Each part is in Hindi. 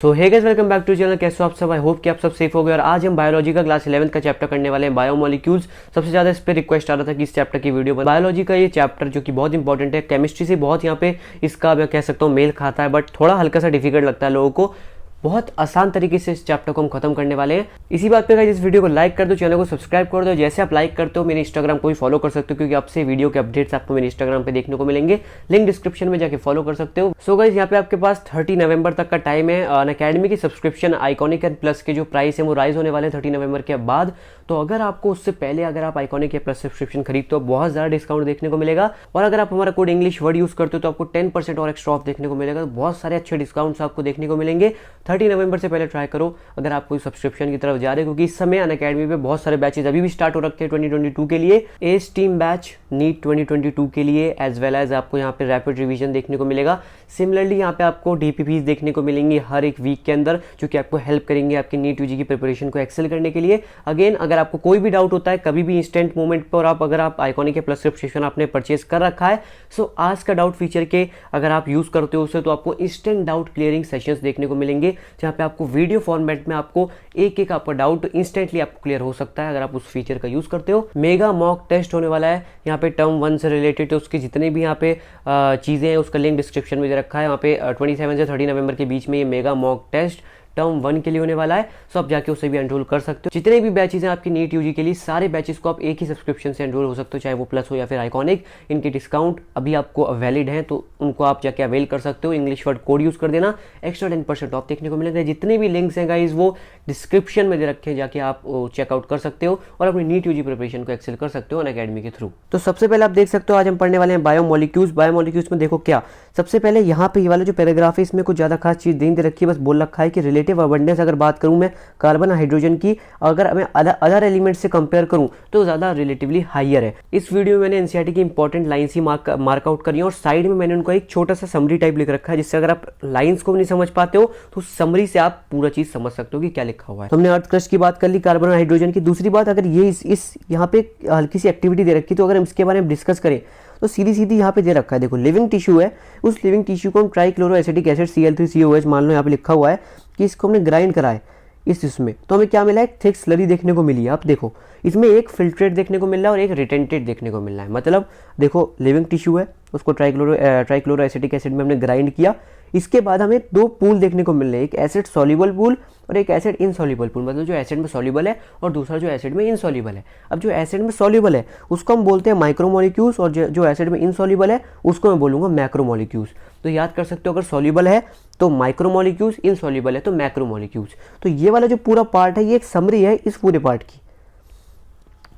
So hey guys, welcome back to channel. कैसे हो आप सब? आई होप कि आप सब सेफ हो गए। और आज हम बायोलॉजी का क्लास 11 का चैप्टर करने वाले हैं, बायोमोलिक्यूल्स। सबसे ज़्यादा इस पर रिक्वेस्ट आ रहा था कि इस चैप्टर की वीडियो बने। बायोलॉजी का ये चैप्टर जो कि बहुत इंपॉर्टेंट है, केमिस्ट्री से बहुत यहाँ पे इसका मैं कह सकता हूँ मेल खाता है, बट थोड़ा हल्का सा डिफिकल्ट लगता है लोगों को। बहुत आसान तरीके से इस चैप्टर को हम खत्म करने वाले हैं। इसी बात पे गाइस इस वीडियो को लाइक कर दो, चैनल को सब्सक्राइब कर दो। जैसे आप लाइक करते हो मेरे इंस्टाग्राम को भी फॉलो कर सकते हो, क्योंकि आपसे वीडियो के अपडेट्स आपको मेरे इंस्टाग्राम पे देखने को मिलेंगे। लिंक डिस्क्रिप्शन में जाके फॉलो कर सकते हो। सो गाइस यहाँ पे आपके पास 30 नवंबर तक का टाइम है। अनअकैडमी की सब्सक्रिप्शन आइकॉनिक एंड प्लस के जो प्राइस है वो राइज होने वाले हैं 30 नवंबर के बाद। तो अगर आपको उससे पहले अगर आप आइकॉनिक या प्लस सब्सक्रिप्शन खरीदते हो, बहुत ज़्यादा डिस्काउंट देखने को मिलेगा। और अगर आप हमारा कोड इंग्लिश वर्ड यूज़ करते हो तो आपको 10% और एक्स्ट्रा ऑफ देखने को मिलेगा। तो बहुत सारे अच्छे डिस्काउंट्स आपको देखने को मिलेंगे। 30 नवंबर से पहले ट्राई करो अगर आप कोई सब्सक्रिप्शन की तरफ जा रहे हो, क्योंकि इस समय अनअकैडमी पे बहुत सारे बैचेज अभी भी स्टार्ट हो रखे हैं 2022 के लिए। ए स्टीम बैच नीट 2022 के लिए, एज वेल एज आपको यहाँ पे रैपिड रिवीजन देखने को मिलेगा। सिमिलरली यहाँ पे आपको डीपीपीज देखने को मिलेंगी हर एक वीक के अंदर, जो कि आपको हेल्प करेंगे आपकी नीट यूजी की प्रिपरेशन को एक्सेल करने के लिए। अगेन अगर आपको कोई भी डाउट होता है कभी भी इंस्टेंट मोमेंट पर, अगर आप आइकॉनिक के प्लस सब्सक्रिप्शन आपने परचेज कर रखा है, सो आज का डाउट फीचर के अगर आप यूज करते हो उसे, तो आपको इंस्टेंट डाउट क्लियरिंग सेशंस देखने को मिलेंगे, जहाँ पे आपको वीडियो फॉर्मेट में आपको एक एक आपका डाउट इंस्टेंटली आपको क्लियर हो सकता है अगर आप उस फीचर का यूज करते हो। मेगा मॉक टेस्ट होने वाला है यहाँ पे टर्म 1 से रिलेटेड, तो उसके जितने भी यहाँ पे चीजें हैं उसका लिंक डिस्क्रिप्शन में दे रखा है। यहाँ पे 27 से 30 नवंबर के बीच में ये मेगा मॉक टेस्ट टर्म 1 के लिए होने वाला है। सो आप जाके उसे भी एनरोल कर सकते हो। जितने भी बैचेज हैं आपकी नीट यूजी के लिए, सारे बैचेस को आप एक ही सब्सक्रिप्शन से एनरोल हो सकते हो, चाहे वो प्लस हो या फिर आइकॉनिक। इनके डिस्काउंट अभी आपको वैलिड हैं, तो उनको आप जाके अवेल कर सकते हो। इंग्लिश वर्ड कोड यूज कर देना, एक्स्ट्रा 10% ऑफ देखने को मिलेगा। जितने भी लिंक्स हैं गाइज वो डिस्क्रिप्शन में दे रखे हैं, जाके आप चेकआउट कर सकते हो और अपनी नीट यूजी प्रिपरेशन को एक्सेल कर सकते हो अनअकैडमी के थ्रू। तो सबसे पहले आप देख सकते हो आज हम पढ़ने वाले हैं बायोमोलिक्यूल्स। बायोमोलिक्यूल्स में देखो क्या, सबसे पहले यहाँ पे ये वाला जो पैराग्राफ है इसमें कुछ ज्यादा खास चीज नहीं दे रखी है, बस बोल रखा है कि रिलेटिव अबंडेंस अगर बात करूं मैं कार्बन हाइड्रोजन की, अगर मैं अदर एलिमेंट से कंपेयर करूं तो ज्यादा रिलेटिवली हाईयर है। इस वीडियो में मैंने एनसीईआरटी की इंपॉर्टेंट लाइंस ही मार्क आउट करी है, और साइड में मैंने उनको एक छोटा सा समरी टाइप लिख रखा है, जिससे अगर आप लाइंस को नहीं समझ पाते हो तो समरी से आप पूरा चीज समझ सकते हो कि क्या लिखा हुआ है। हमने अर्थ क्रस्ट की बात कर ली, कार्बन हाइड्रोजन की। दूसरी बात, अगर ये इस यहाँ पे हल्की सी एक्टिविटी दे रखी, तो अगर हम इसके बारे में डिस्कस करें तो सीधी सीधी यहाँ पे दे रखा है, देखो लिविंग टिश्यू है, उस लिविंग टिश्यू को हम ट्राइक्लोरो एसिटिक एसिड Cl3COH मान लो, यहाँ पे लिखा हुआ है कि इसको हमने ग्राइंड करा है इसमें, तो हमें क्या मिला है, थिक स्लरी देखने को मिली है। आप देखो इसमें एक फिल्ट्रेट देखने को मिल रहा है और एक रिटेंटेड देखने को मिल रहा है। मतलब देखो लिविंग टिश्यू है, उसको ट्राइक्लोरो एसिटिक एसिड में हमने ग्राइंड किया। इसके बाद हमें दो पूल देखने को मिल रहे हैं, एक एसिड सॉल्युबल पूल और एक एसिड इनसॉल्युबल पूल। मतलब जो एसिड में सॉल्युबल है और दूसरा जो एसिड में इनसॉल्युबल है। अब जो एसिड में सॉल्युबल है उसको हम बोलते हैं माइक्रोमोलिक्यूल्स, और जो एसिड में इनसॉल्युबल है उसको मैं बोलूंगा मैक्रोमोलिक्यूल्स। तो याद कर सकते हो, अगर सॉल्युबल है तो माइक्रोमोलिक्यूल्स, इनसॉल्युबल है तो मैक्रोमोलिक्यूल्स। तो ये वाला जो पूरा पार्ट है ये एक समरी है इस पूरे पार्ट की।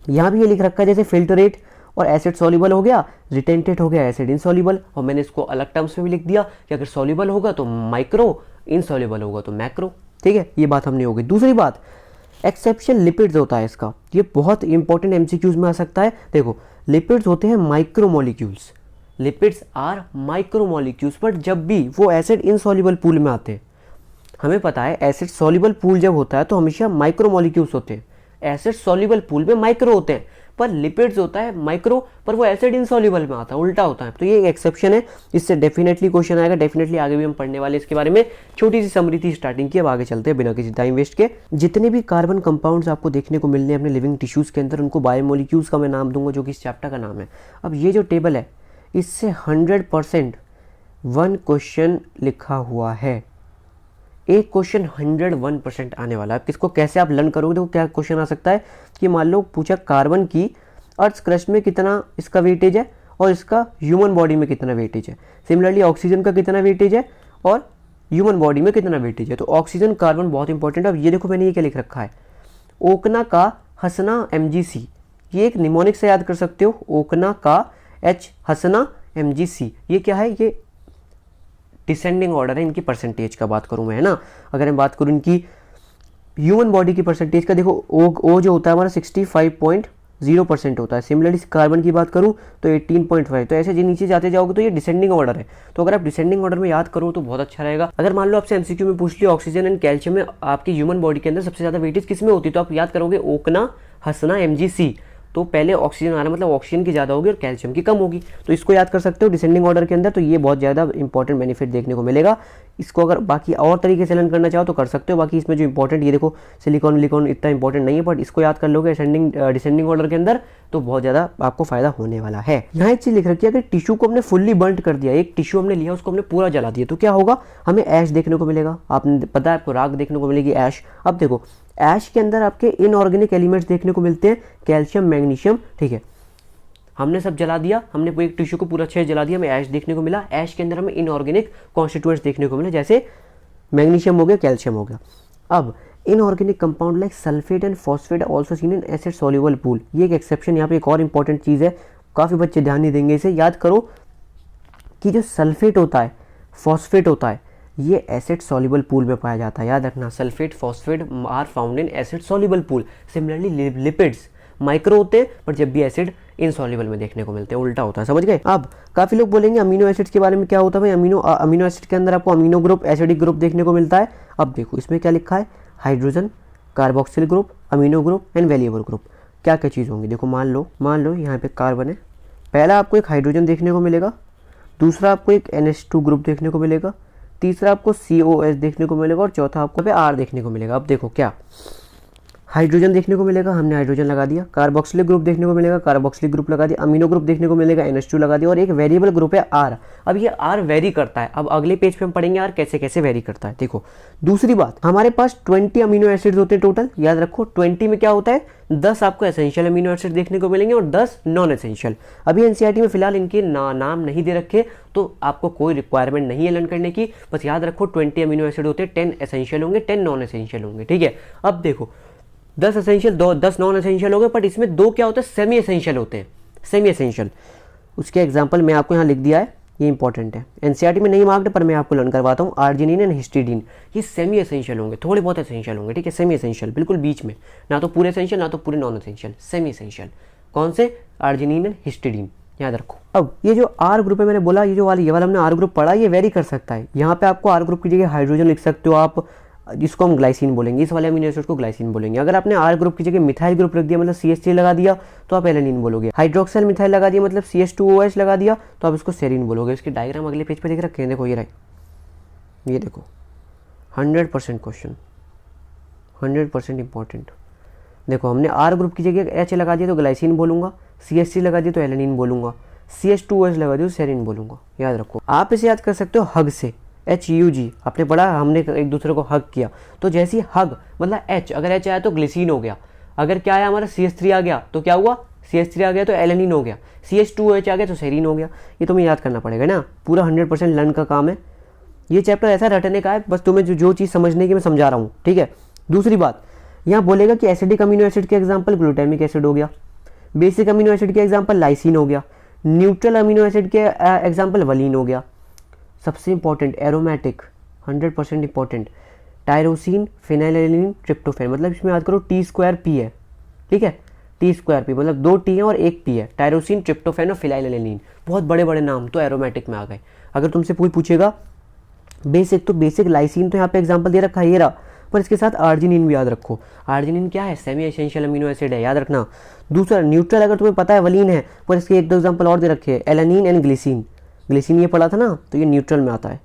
यहाँ भी ये लिख रखा है जैसे फिल्ट्रेट और एसिड सॉल्युबल हो गया, रिटेंटेड हो गया एसिड इनसॉल्युबल, और मैंने इसको अलग टर्म्स में भी लिख दिया कि अगर सॉल्युबल होगा तो माइक्रो, इनसॉल्युबल होगा तो मैक्रो। ठीक है, ये बात हमने हो गई। दूसरी बात, एक्सेप्शन लिपिड्स होता है इसका, ये बहुत इंपॉर्टेंट एमसीक्यूज में आ सकता है। देखो लिपिड्स होते हैं micromolecules, lipids are micromolecules, but जब भी वो एसिड इनसॉल्युबल पूल में आते हैं, हमें पता है एसिड सॉल्युबल पूल जब होता है तो हमेशा माइक्रोमोलिक्यूल्स होते हैं, एसिड सॉल्युबल पूल में माइक्रो होते हैं, पर लिपिड्स होता है माइक्रो, पर वो एसिड इनसॉल्युबल में आता है, उल्टा होता है। तो ये एक एक्सेप्शन है, इससे डेफिनेटली क्वेश्चन आएगा, डेफिनेटली आगे भी हम पढ़ने वाले इसके बारे में। छोटी सी समरी थी स्टार्टिंग की, अब आगे चलते हैं बिना किसी टाइम वेस्ट के। जितने भी कार्बन कंपाउंड्स आपको देखने को मिलने अपने लिविंग टिश्यूज के अंदर, उनको बायोमोलिक्यूल्स का मैं नाम दूंगा, जो कि इस चैप्टर का नाम है। अब ये जो टेबल है इससे 100% 1 क्वेश्चन लिखा हुआ है, एक क्वेश्चन 101% आने वाला है। किसको कैसे आप लर्न करोगे, तो क्या क्वेश्चन आ सकता है कि मान लो पूछा कार्बन की अर्थ क्रस्ट में कितना इसका वेटेज है और इसका ह्यूमन बॉडी में कितना वेटेज है। सिमिलरली ऑक्सीजन का कितना वेटेज है और ह्यूमन बॉडी में कितना वेटेज है। तो ऑक्सीजन कार्बन बहुत इंपॉर्टेंट है। अब ये देखो मैंने ये क्या लिख रखा है, ओकना का हसना MgC, ये एक निमोनिक से याद कर सकते हो, ओकना का हसना MgC। ये क्या है, ये डिसेंडिंग ऑर्डर है इनकी परसेंटेज का बात करूं मैं, है ना। अगर मैं बात करूं इनकी ह्यूमन बॉडी की परसेंटेज का, देखो ओ जो होता है हमारा 65.0% होता है। सिमिलरली कार्बन की बात करूं तो 18.5। तो ऐसे जो नीचे जाते जाओगे तो ये डिसेंडिंग ऑर्डर है। तो अगर आप डिसेंडिंग ऑर्डर में याद करो तो बहुत अच्छा रहेगा। अगर मान लो आपसे एमसीक्यू में पूछ लिया ऑक्सीजन एंड कैल्शियम में आपकी ह्यूमन बॉडी के अंदर सबसे ज्यादा वेटेज किस में होती है, तो आप याद करोगे ओकना हसना MgC। तो पहले ऑक्सीजन आ रहा है, मतलब ऑक्सीजन की ज़्यादा होगी और कैल्शियम की कम होगी। तो इसको याद कर सकते हो डिसेंडिंग ऑर्डर के अंदर, तो ये बहुत ज़्यादा इंपॉर्टेंट बेनिफिट देखने को मिलेगा। इसको अगर बाकी और तरीके से लर्न करना चाहो तो कर सकते हो। बाकी इसमें जो इंपॉर्टेंट, ये देखो सिलिकॉन विलिकॉन इतना इंपॉर्टेंट नहीं है, बट इसको याद कर लोगे असेंडिंग डिसेंडिंग ऑर्डर के अंदर तो बहुत ज़्यादा आपको फायदा होने वाला है। यहाँ एक चीज़ लिख रखी है, अगर टिश्यू को हमने फुल्ली बर्न कर दिया, एक टिश्यू हमने लिया उसको हमने पूरा जला दिया, तो क्या होगा, हमें ऐश देखने को मिलेगा। आपने पता है आपको राख देखने को मिलेगी, ऐश। अब देखो ऐश के अंदर आपके इनऑर्गेनिक एलिमेंट्स देखने को मिलते हैं, कैल्शियम, मैग्नीशियम, ठीक है। हमने सब जला दिया, हमने एक टिश्यू को पूरा अच्छे जला दिया, हमें ऐश देखने को मिला। ऐश के अंदर हमें इनऑर्गेनिक कॉन्स्टिट्यूएंट्स देखने को मिले, जैसे मैग्नीशियम हो गया, कैल्शियम हो गया। अब inorganic compound like sulphate and phosphate also seen in acid soluble pool, ये एक एक्सेप्शन। यहाँ पे एक और इंपॉर्टेंट चीज़ है, काफ़ी बच्चे ध्यान नहीं देंगे इसे। याद करो कि जो सल्फेट होता है, फॉस्फेट होता है, ये एसिड सॉल्युबल पूल में पाया जाता है। याद रखना, sulphate phosphate are found in acid soluble pool. Similarly lipids micro होते हैं, पर जब भी एसिड इनसॉल्युबल में देखने को मिलते हैं, उल्टा होता है, समझ गए। अब काफ़ी लोग बोलेंगे अमीनो एसिड्स के बारे में क्या होता है भाई, अमीनो एसिड के अंदर आपको अमीनो ग्रुप, एसिडिक ग्रुप देखने को मिलता है। अब देखो इसमें क्या लिखा है, hydrogen, carboxyl group, amino group and valuable group. क्या क्या चीज़ होंगी, देखो मान लो यहाँ पे कार्बन है, पहला आपको एक हाइड्रोजन देखने को मिलेगा, दूसरा आपको एक NH2 ग्रुप देखने को मिलेगा, तीसरा आपको COS देखने को मिलेगा और चौथा आपको पे R देखने को मिलेगा। अब देखो क्या, हाइड्रोजन देखने को मिलेगा, हमने हाइड्रोजन लगा दिया। कार्बोक्सिलिक ग्रुप देखने को मिलेगा, कार्बोक्सिलिक ग्रुप लगा दिया। अमीनो ग्रुप देखने को मिलेगा, NH2 लगा दिया। और एक वेरिएबल ग्रुप है R। अब ये R वेरी करता है। अब अगले पेज पे हम पढ़ेंगे R कैसे कैसे वेरी करता है। देखो दूसरी बात, हमारे पास 20 अमीनो एसिड्स होते हैं टोटल। याद रखो 20 में क्या होता है, 10 आपको एसेंशियल अमीनो एसिड देखने को मिलेंगे और 10 नॉन एसेंशियल। अभी NCERT में फिलहाल इनके नाम नहीं दे रखे, तो आपको कोई रिक्वायरमेंट नहीं है लर्न करने की। बस याद रखो 20 अमीनो एसिड होते हैं, 10 एसेंशियल होंगे, 10 नॉन एसेंशियल होंगे, ठीक है। अब देखो 10 एसेंशियल, 10 नॉन एसेंशियल हो गए, बट इसमें 2 क्या होते हैं, सेमी एसेंशियल होते हैं। सेमी एसेंशियल, उसके एग्जांपल मैं आपको यहाँ लिख दिया है, ये इंपॉर्टेंट है। NCERT में नहीं मार्क्ड, पर मैं आपको लर्न करवाता हूँ। आर्जिनिन एंड हिस्टिडीन, ये सेमी एसेंशियल होंगे, थोड़े बहुत एसेंशियल होंगे, ठीक है। सेमी एसेंशियल, बिल्कुल बीच में, ना तो पूरे एसेंशियल ना तो पूरे नॉन एसेंशियल, सेमी एसेंशियल। कौन से, आर्जिनिन एंड हिस्टिडीन, याद रखो। अब ये जो R ग्रुप है, मैंने बोला ये वाला हमने R ग्रुप पढ़ा, ये वेरी कर सकता है। यहाँ पे आपको R ग्रुप की जगह हाइड्रोजन लिख सकते हो आप, जिसको हम ग्लाइसिन बोलेंगे, इस वाले अमीनो एसिड को ग्लाइसिन बोलेंगे। अगर आपने R ग्रुप की जगह मिथाइल ग्रुप रख दिया, मतलब CH3 लगा दिया, तो आप एलेनिन बोलोगे। हाइड्रोक्सिल मिथाइल लगा दिया, मतलब CH2OH लगा दिया, तो आप इसको सेरीन बोलोगे। इसके डायग्राम अगले पेज पे देख रखे हैं, देखो ये रहे, ये देखो 100% क्वेश्चन, 100% इंपॉर्टेंट। देखो हमने R ग्रुप की जगह H लगा दिया तो ग्लाइसिन बोलूंगा, CH3 लगा दिया तो एलेनिन बोलूंगा, CH2OH लगा दिया तो सेरीन बोलूंगा। याद रखो, आप इसे याद कर सकते हो हग से, HUG। आपने पढ़ा, हमने एक दूसरे को हग किया, तो जैसे ही हग मतलब H, अगर H आया तो ग्लिसिन हो गया। अगर क्या आया हमारा CH3 आ गया तो क्या हुआ, CH3 आ गया तो एलेनिन हो गया, CH2OH आ गया तो सेरीन हो गया। ये तुम्हें याद करना पड़ेगा ना, पूरा 100% लर्न का काम है। ये चैप्टर ऐसा रटने का है, बस तुम्हें जो चीज़ समझने की मैं समझा रहा हूँ, ठीक है। दूसरी बात, यहाँ बोलेगा कि एसिडिक अमीनो एसिड के एग्जाम्पल ग्लूटामिक एसिड हो गया, बेसिक अमीनो एसिड के एग्जाम्पल लाइसिन हो गया, न्यूट्रल अमीनो एसिड के एग्जाम्पल वलीन हो गया। सबसे important aromatic, 100% important, tyrosine, phenylalanine, tryptophan. मतलब इसमें याद करो T2P है, ठीक है। T2P मतलब 2 T है और 1 P है, टायरोसिन, ट्रिप्टोफैन और फिनाइलएलानिन। बहुत बड़े बड़े नाम, तो एरोमेटिक में आ गए। अगर तुमसे कोई पूछेगा बेसिक, तो बेसिक लाइसिन तो यहाँ पे एग्जाम्पल दे रखा है, ये रहा, पर इसके साथ आर्जिनिन भी याद रखो। आर्जिनिन क्या है, सेमी एसेंशियल अमीनो एसिड है, याद रखना। दूसरा न्यूट्रल, अगर तुम्हें पता है वलीन है, पर इसके 1-2 एग्जाम्पल और दे रखे हैं, एलानिन एंड ग्लिसिन। ग्लिसिन ये पढ़ा था ना, तो ये न्यूट्रल में आता है,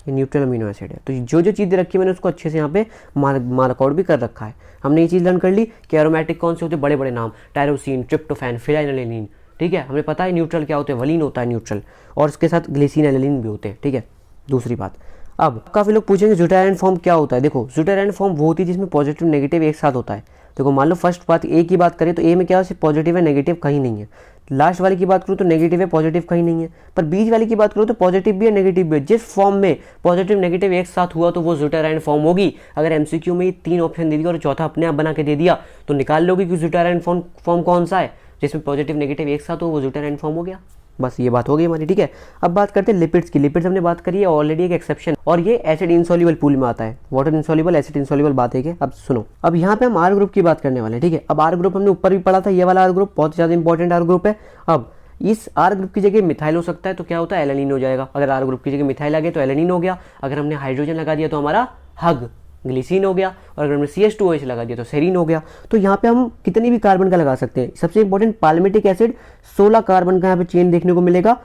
ये न्यूट्रल अमीनो एसिड है। तो जो चीज़ रखी है मैंने उसको अच्छे से यहाँ पे मार्क आउट भी कर रखा है। हमने ये चीज़ लर्न कर ली कि एरोमेटिक कौन से होते हैं, बड़े बड़े नाम, टायरोसिन, ट्रिप्टोफैन, फिनाइलएलानिन, ठीक है। हमें पता है न्यूट्रल क्या होते हैं, वलीन होता है न्यूट्रल, और इसके साथ ग्लिसिन, एलानिन भी होते हैं, ठीक है। दूसरी बात, अब काफ़ी लोग पूछेंगे ज़्यूटायरन फॉर्म क्या होता है। देखो ज़्यूटायरन फॉर्म वो होती है जिसमें पॉजिटिव नेगेटिव एक साथ होता है। देखो मान लो फर्स्ट बात ए की बात करें तो ए में क्या है, सिर्फ पॉजिटिव है, नेगेटिव कहीं नहीं है। लास्ट वाली की बात करूँ तो नेगेटिव है, पॉजिटिव कहीं नहीं है। पर बीच वाली की बात करूँ तो पॉजिटिव भी है, नेगेटिव भी है। जिस फॉर्म में पॉजिटिव नेगेटिव एक साथ हुआ तो वो ज़्यूटायरन फॉर्म होगी। अगर एमसीक्यू में 3 ऑप्शन दे दिया और चौथा अपने आप बना के दे दिया तो निकाल लोगे कि ज़्यूटायरन फॉर्म कौन सा है, जिसमें पॉजिटिव नेगेटिव एक साथ हो, वो ज़्यूटायरन फॉर्म हो गया। बस ये बात हो गई हमारी, ठीक है। अब बात करते हैं लिपिड्स की। लिपिड्स हमने बात करी है, ऑलरेडी एक एक्सेप्शन, और ये एसिड इनसॉल्युबल पूल में आता है। वाटर इनसॉल्युबल, एसिड इनसॉल्युबल बात है कि अब सुनो, अब यहाँ पे हम आर ग्रुप की बात करने वाले हैं, ठीक है। अब आर ग्रुप हमने ऊपर भी पढ़ा था, ये वाला आर ग्रुप बहुत ज़्यादा इंपॉर्टेंट आर ग्रुप है। अब इस आर ग्रुप की जगह मिथाइल हो सकता है, तो क्या होता है, एलानिन हो जाएगा। अगर आर ग्रुप की जगह मिथाइल आ गया तो एलानिन हो गया। अगर हमने हाइड्रोजन लगा दिया तो हमारा हग ग्लिसिन हो गया, और अगर हमने CH2OH लगा दिया तो सेरीन हो गया। तो यहाँ पे हम कितने भी कार्बन का लगा सकते हैं। सबसे इंपॉर्टेंट पाल्मिटिक एसिड 16 कार्बन का यहाँ पे चेन देखने को मिलेगा,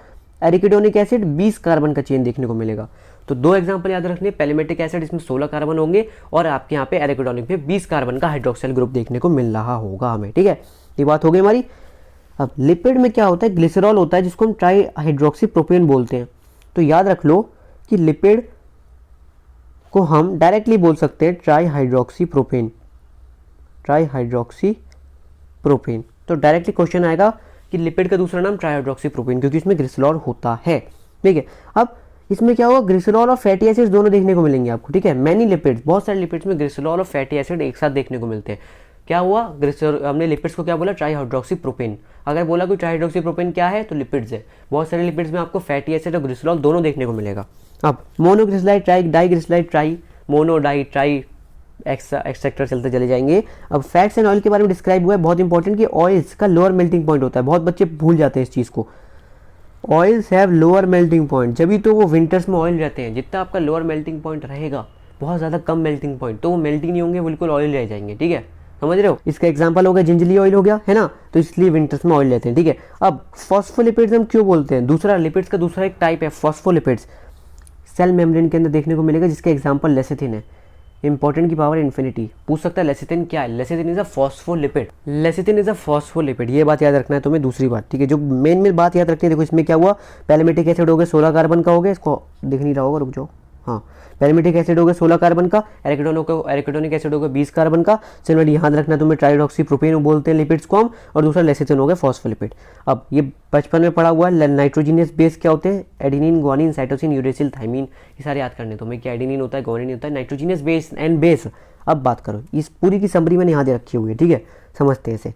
एरिकिडोनिक एसिड 20 कार्बन का चेन देखने को मिलेगा। तो दो एग्जांपल याद रखने, पैलिमेटिक एसिड इसमें 16 कार्बन होंगे और आपके यहाँ पे एरिकिडोनिक में 20 कार्बन का हाइड्रोक्सिल ग्रुप देखने को मिल रहा होगा हमें, ठीक है। ये बात हो गई हमारी। अब लिपिड में क्या होता है, ग्लिसरॉल होता है जिसको हम ट्राई हाइड्रोक्सी प्रोपेन बोलते हैं। तो याद रख लो कि लिपिड को हम डायरेक्टली बोल सकते हैं try hydroxy propane, try hydroxy propane. तो डायरेक्टली क्वेश्चन आएगा कि लिपिड का दूसरा नाम ट्राई हाइड्रोक्सी प्रोपेन, क्योंकि इसमें ग्लिसरॉल होता है, ठीक है। अब इसमें क्या होगा, ग्लिसरॉल और फैटी एसिड्स दोनों देखने को मिलेंगे आपको, ठीक है। मैनी लिपिड्स, बहुत सारे लिपिड्स में ग्लिसरॉल और फैटी एसिड एक साथ देखने को मिलते हैं। क्या हुआ, ग्लिसरॉल, हमने लिपिड्स को क्या बोला, ट्राई हाइड्रोक्सी प्रोपेन। अगर बोला कि ट्राई हाइड्रोक्सी प्रोपेन क्या है तो लिपिड्स है। बहुत सारे लिपिड्स में आपको फैटी एसिड और ग्लिसरॉल दोनों देखने को मिलेगा। अब monoglyceride, tri, diglyceride, tri, mono, di, tri, etcetera चलते चले जाएंगे। अब फैट्स एंड ऑयल के बारे में डिस्क्राइब हुआ है, बहुत इंपॉर्टेंट कि ऑयल्स का लोअर मेल्टिंग पॉइंट होता है। बहुत बच्चे भूल जाते हैं इस चीज़ को। Oils have lower melting point, जब भी तो वो विंटर्स में ऑयल रहते हैं। जितना आपका लोअर मेल्टिंग पॉइंट रहेगा, बहुत ज़्यादा कम मेल्टिंग पॉइंट, तो वो मेल्टिंग नहीं होंगे, बिल्कुल ऑयल रह जाएंगे, ठीक है। समझ रहे हो, इसका एग्जांपल हो गया जिंजली ऑयल हो गया, है ना। तो इसलिए विंटर्स में ऑयल रहते हैं, ठीक है। अब फॉस्फोलिपिड्स हम क्यों बोलते हैं, दूसरा लिपिड्स का दूसरा एक टाइप है फॉस्फोलिपिड्स, सेल मेम्ब्रेन के अंदर देखने को मिलेगा, जिसका एग्जांपल लेसिथिन है। इंपॉर्टेंट की पावर इन्फिनिटी, पूछ सकता है लेसिथिन क्या है। Lecithin is a phospholipid, lecithin is a phospholipid, ये बात याद रखना है तुम्हें। दूसरी बात, ठीक है, जो मेन बात याद रखनी है, देखो इसमें क्या हुआ, पैलिमेटिक एसिड हो गया 16 कार्बन का हो गया, इसको दिख नहीं रहा होगा, रुक जाओ, हाँ, पैलिमेटिक एसिड हो गया 16 कार्बन का, एरिकिडोनिक एसिड हो गया 20 कार्बन का। सिमिलरली याद रखना तुम्हें ट्राइडॉक्सी प्रोपेन बोलते हैं लिपिड्स को हम, और दूसरा लेसिथिन हो गया फॉस्फोलिपिड। अब ये बचपन में पढ़ा हुआ है, नाइट्रोजीनियस बेस क्या होते हैं, adenine, guanine, cytosine, uracil, thymine, ये सारे याद करने तुम्हें, क्या एडेनिन होता है, ग्वानिन होता है, नाइट्रोजीनियस बेस एंड बेस। अब बात करो, इस पूरी की समरी मैंने यहाँ दे रखी हुई है, ठीक है, समझते हैं इसे।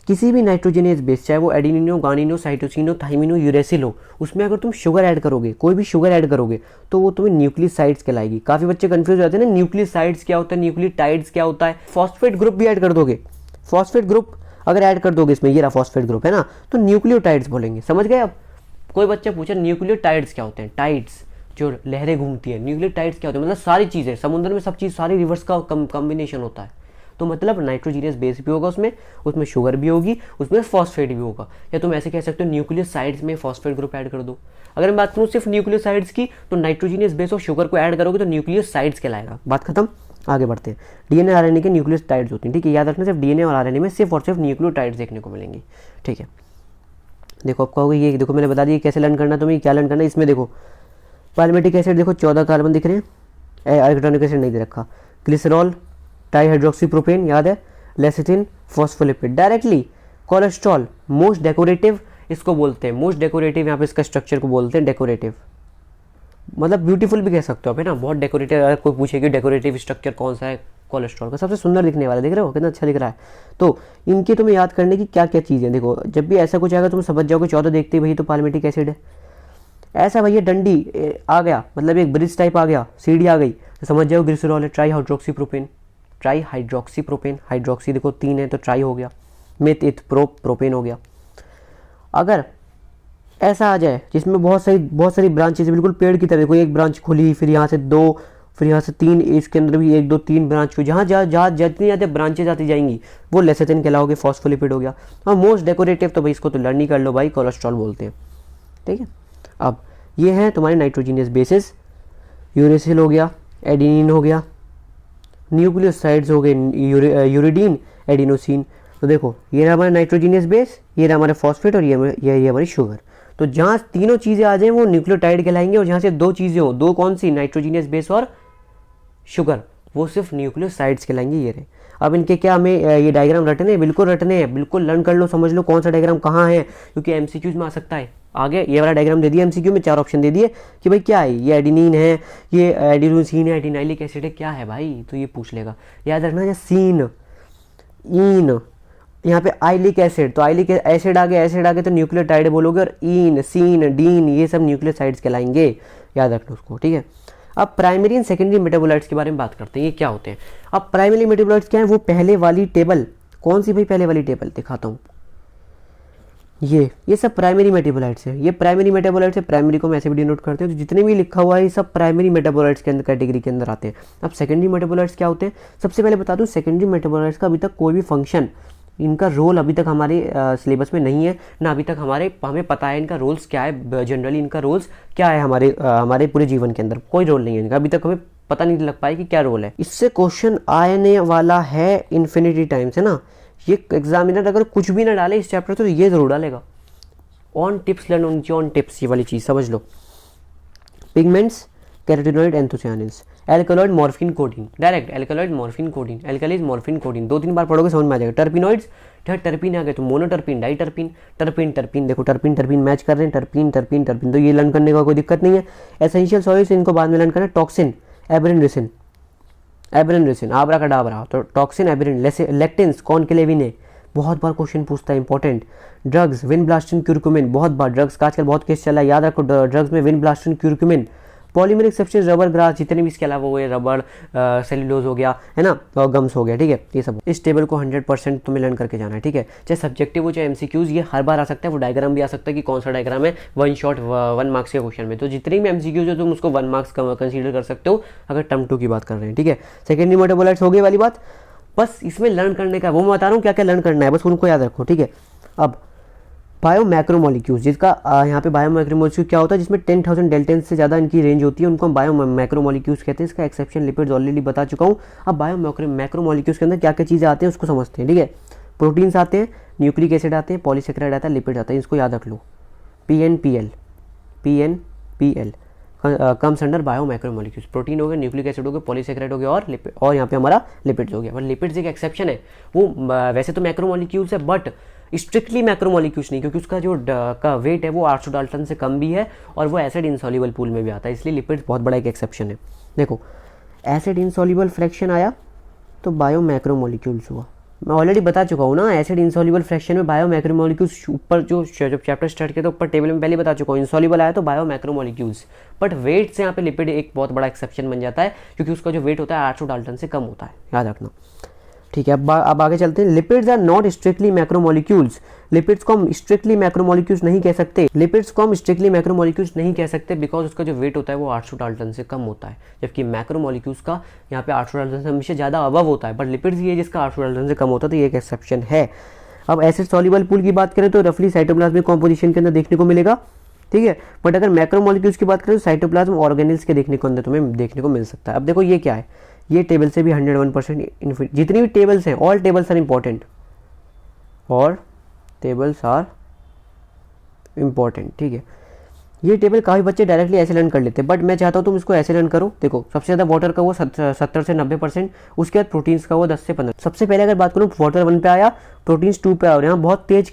किसी भी नाइट्रोजनियस बेस, चाहे वो एडेनिन हो, ग्वानिन हो, साइटोसिन हो, थाइमिन हो, यूरेसिल हो, उसमें अगर तुम शुगर ऐड करोगे, कोई भी शुगर ऐड करोगे, तो वो तुम्हें न्यूक्लियोसाइड्स कहलाएगी। काफी बच्चे कंफ्यूज हो जाते हैं ना, न्यूक्लियोसाइड्स क्या होता है, न्यूक्लियोटाइड्स क्या होता है। फॉस्फेट ग्रुप भी ऐड कर दोगे, फॉस्फेट ग्रुप अगर ऐड कर दोगे इसमें, ये रहा फॉस्फेट ग्रुप है ना, तो न्यूक्लियोटाइड्स बोलेंगे, समझ गए। अब कोई बच्चा पूछा न्यूक्लियोटाइड्स क्या होते हैं, टाइड्स जो लहरें घूमती है, न्यूक्लियोटाइड्स क्या होते हैं, मतलब सारी चीजें, समुद्र में सब चीज, सारी रिवर्स का कॉम्बिनेशन होता है। तो मतलब नाइट्रोजीनियस बेस भी होगा उसमें शुगर भी होगी, उसमें फॉस्फेट भी होगा। या तुम ऐसे कह सकते हो न्यूक्लियोसाइड्स में फॉस्फेट ग्रुप ऐड कर दो। अगर मैं बात करूँ सिर्फ न्यूक्लियोसाइड्स की, तो नाइट्रोजीनियस बेस और शुगर को ऐड करोगे तो न्यूक्लियोसाइड्स कहलाएगा। बात खत्म, आगे बढ़ते हैं। डीएनए आरएनए के न्यूक्लियोटाइड्स होती हैं, ठीक है, याद रखना, सिर्फ डीएनए और आरएनए में सिर्फ और सिर्फ न्यूक्लियोटाइड्स देखने को मिलेंगे, ठीक है। देखो आप कहोगे ये देखो मैंने बता दिया कैसे लर्न करना, तुम्हें क्या लर्न करना है। इसमें देखो पैलिमेटिक एसिड देखो 14 कार्बन दिख रहे हैं, एरिकिडोनिक एसिड नहीं दे रखा, ग्लिसरॉल, ट्राईहाइड्रोक्सीप्रोपेन याद है, lecithin, phospholipid. Directly cholesterol most decorative इसको बोलते हैं, मोस्ट डेकोरेटिव, यहाँ पे इसका स्ट्रक्चर को बोलते हैं डेकोरेटिव, मतलब ब्यूटीफुल भी कह सकते हो आप, है ना, बहुत डेकोरेटिव। अगर कोई पूछे कि डेकोरेटिव स्ट्रक्चर कौन सा है, कोलेस्ट्रॉल का सबसे सुंदर दिखने वाला, देख रहे हो कितना अच्छा दिख रहा है। तो इनके तुम्हें याद करने की क्या क्या चीज़ें, देखो जब भी ऐसा कुछ आएगा तुम समझ जाओगे 14 देखते ही भाई तो पैलिमेटिक एसिड है। ऐसा भैया डंडी आ गया, मतलब एक ब्रिज टाइप आ गया, सीढ़ी आ गई, तो समझ जाओ ग्लिसरॉल है, ट्राईहाइड्रोक्सीप्रोपेन, ट्राईहाइड्रोक्सीप्रोपेन, हाइड्रोक्सी देखो 3 है तो ट्राई हो गया, मिथ इथ प्रोपेन हो गया। अगर ऐसा आ जाए जिसमें बहुत सारी ब्रांचेज, बिल्कुल पेड़ की तरह, कोई एक ब्रांच खुली, फिर यहाँ से 2, फिर यहाँ से 3, इसके अंदर भी 1 2 3 ब्रांच को, जहाँ जितनी ज़्यादा ब्रांचेज आती जाएंगी वो लेसिथिन कहलाओगे, फॉस्फोलिपिड हो गया। और मोस्ट डेकोरेटिव तो भाई इसको तो लर्न ही कर लो भाई, कोलेस्ट्रॉल बोलते हैं, ठीक है। अब ये हैं तुम्हारे नाइट्रोजीनियस बेसिस, यूरेसिल हो गया, एडेनिन हो गया, न्यूक्लियोसाइड्स हो गए, यूरिडीन, एडिनोसिन। तो देखो ये रहा हमारा नाइट्रोजीनियस बेस, ये रहा हमारे फॉस्फेट, और ये हमारी शुगर। तो जहाँ तीनों चीज़ें आ जाएं वो न्यूक्लियोटाइड कहलाएंगे, और जहाँ से 2 चीज़ें हो, 2 कौन सी, नाइट्रोजीनियस बेस और शुगर, वो सिर्फ न्यूक्लियोसाइड्स कहलाएंगे। ये रहे। अब इनके क्या हमें ये डायग्राम रटने हैं, बिल्कुल रटने हैं, बिल्कुल लर्न कर लो, समझ लो कौन सा डायग्राम कहाँ है, क्योंकि एमसीक्यूज में आ सकता है। आगे ये वाला डायग्राम दे दिया एमसीक्यू में, 4 ऑप्शन दे दिए कि भाई क्या है, ये एडिनिन है, ये एडिनोसिन है, एडिनाइलिक एसिड है, क्या है भाई, तो ये पूछ लेगा। याद रखना है सीन, इन, यहाँ पे आइलिक एसिड, तो आइलिक एसिड आ गया तो न्यूक्लियोटाइड बोलोगे, और इन, सीन, डीन, ये सब न्यूक्लियोसाइड्स कहलाएंगे, याद रखना उसको, ठीक है। अब प्राइमरी एंड सेकेंडरी मेटाबोलाइट्स के बारे में बात करते हैं, ये क्या होते हैं। अब प्राइमरी मेटाबोलाइट्स क्या है, वो पहले वाली टेबल, कौन सी भाई पहले वाली टेबल दिखाता हूँ, ये सब प्राइमरी मेटाबोलाइट्स हैं। ये प्राइमरी मेटाबोलाइट्स है, प्राइमरी को हम ऐसे भी डिनोट करते हैं। तो जितने भी लिखा हुआ है ये सब प्राइमरी मेटाबोलाइट्स के अंदर कैटेगरी के अंदर आते हैं। अब सेकेंडरी मेटाबोलाइट्स क्या होते हैं? सबसे पहले बता दूं, सेकेंडरी मेटाबोलाइट्स का अभी तक कोई भी फंक्शन, इनका रोल अभी तक हमारे सिलेबस में नहीं है ना, अभी तक हमें पता है इनका रोल्स क्या है, जनरली इनका रोल्स क्या है हमारे पूरे जीवन के अंदर कोई रोल नहीं है इनका, अभी तक हमें पता नहीं लग पाया कि क्या रोल है। इससे क्वेश्चन आने वाला है इन्फिनिटी टाइम्स, है ना। ये एग्जामिनर अगर कुछ भी ना डाले इस चैप्टर तो ये जरूर डालेगा। On tips learn on tips, ये वाली चीज समझ लो। Pigments, carotenoid, anthocyanins, alkaloid, morphine, codeine, direct alkaloid, morphine, codeine, alkalies, morphine, codeine, 2-3 बार पढ़ोगे समझ में आ जाएगा। टर्पिनॉइड्स, टर्पिन आ गए तो मोनोटर्पिन, डाइटर्पिन, टर्पिन, देखो टर्पिन मैच कर रहे हैं, टर्पिन, तो ये लर्न करने का कोई दिक्कत नहीं है। एसेंशियल सॉइल्स, इनको बाद में लर्न करना। टॉक्सिन, एब्रिन, रेसिन, आबरा का डाबरा, तो टॉक्सिन, एब्रिन, लेक्टिन्स, कौन के लिए विने, बहुत बार क्वेश्चन पूछता है, इंपॉर्टेंट। ड्रग्स, विनब्लास्टिन, क्यूरक्यूमिन, बहुत बार ड्रग्स का आजकल बहुत केस चला है, याद रखो ड्रग्स में vinblastine, क्यूरक्यूमिन। Polymeric substance, rubber, grass, जितने भी इसके अलावा हुए, रबर, सेल्यूलोज हो गया, है ना, और गम्स हो गया, ठीक है, ये सब। इस टेबल को 100% तुम्हें लर्न करके जाना है, ठीक है। चाहे सब्जेक्टिव हो चाहे एमसीक्यूज, ये हर बार आ सकता है। वो डायग्राम भी आ सकता है कि कौन सा डायग्राम है 1 शॉट 1 मार्क्स के क्वेश्चन में। तो जितने भी एमसीक्यूज हो तुम उसको 1 मार्क्स कंसीडर कर सकते हो अगर टर्म 2 की बात कर रहे हैं, ठीक है। सेकेंडरी मेटाबोलाइट्स हो गई वाली बात। बस इसमें लर्न करने का वो मैं बता रहा हूँ क्या क्या लर्न करना है, बस उनको याद रखो, ठीक है। अब बायो मैक्रोमोलिक्यूल्स, जिसका यहाँ पे बायो मैक्रोमोलिक्यूल क्या होता है, जिसमें 10,000 डेल्टन से ज़्यादा इनकी रेंज होती है, उनको हम बायो मैक्रोमोलिक्यूल्स कहते हैं। इसका एक्सेप्शन लिपिड्स ऑलरेडी बता चुका हूँ। अब बायो मैक्रोमोलिक्यूल्स के अंदर क्या क्या चीज़ें आते हैं उसको समझते हैं, ठीक है। प्रोटीन्स आते हैं, न्यूक्लिक एसिड आते हैं, पॉलीसेकेराइड आता है, लिपिड आता है, इसको याद रख लो। PNPL comes under bio macromolecules. Protein हो गए, न्यूक्लिक एसिड हो गए, पॉलीसेकेराइड हो गया और लिपिड, और यहाँ पे हमारा लिपिड्स हो गया। पर लिपिड्स एक एक्सेप्शन है, वो वैसे तो मैक्रोमोलिक्यूल्स है बट स्ट्रिक्टली मैक्रोमोलिक्यूल्स नहीं, क्योंकि उसका जो का वेट है वो 800 डाल्टन से कम भी है और वो एसिड इनसॉल्युबल पूल में भी आता है, इसलिए लिपिड्स बहुत बड़ा एक एक्सेप्शन है। देखो एसिड इनसॉल्युबल फ्रैक्शन आया तो बायो मैक्रोमोलिक्यूल्स हुआ। मैं ऑलरेडी बता चुका हूँ ना, एसिड इनसॉल्युबल फ्रैक्शन में बायो मैक्रोमोलिक्यूल्स ऊपर जब चैप्टर स्टार्ट किया तो ऊपर टेबल में पहले बता चुका हूँ। इनसॉल्युबल आया तो बायो मैक्रोमोलिक्यूल्स, बट वेट से यहाँ पे लिपिड एक बहुत बड़ा एक्सेप्शन बन जाता है, क्योंकि उसका जो वेट होता है 800 डाल्टन से कम होता है, याद रखना, ठीक है। अब आगे चलते हैं। Lipids are not strictly macromolecules. Lipids को हम स्ट्रिक्टली मैक्रोमोलिक्यूल्स नहीं कह सकते। बिकॉज उसका जो वेट होता है वो 800 डाल्टन से कम होता है, जबकि मैक्रोमोलिक्यूल्स का यहाँ पे 800 डाल्टन से हमेशा ज़्यादा अबव होता है, बट लिपिड्स ये जिसका 800 डाल्टन से कम होता है, तो ये एक एक्सेप्शन है। अब एसिड सॉल्युबल पूल की बात करें तो रफली साइटोप्लाज्मिक कॉम्पोजिशन के अंदर देखने को मिलेगा, ठीक है। बट अगर मैक्रोमोलिक्यूल्स की बात करें तो साइटोप्लाज्म ऑर्गेनेल्स के देखने को अंदर तुम्हें देखने को मिल सकता है। अब देखो ये क्या है, ये टेबल से भी 101% जितनी भी टेबल्स हैं, ऑल टेबल्स आर इंपॉर्टेंट, और टेबल्स आर इंपॉर्टेंट, ठीक है। ये टेबल काफ़ी बच्चे डायरेक्टली ऐसे लर्न कर लेते हैं, बट मैं चाहता हूँ तुम इसको ऐसे लर्न करो। देखो सबसे ज़्यादा वाटर का वो 70 से 90%, उसके बाद प्रोटीन्स का वो 10 से 15। सबसे पहले अगर बात करूँ वाटर 1 पे आया, प्रोटीन्स 2 पे और यहाँ बहुत तेज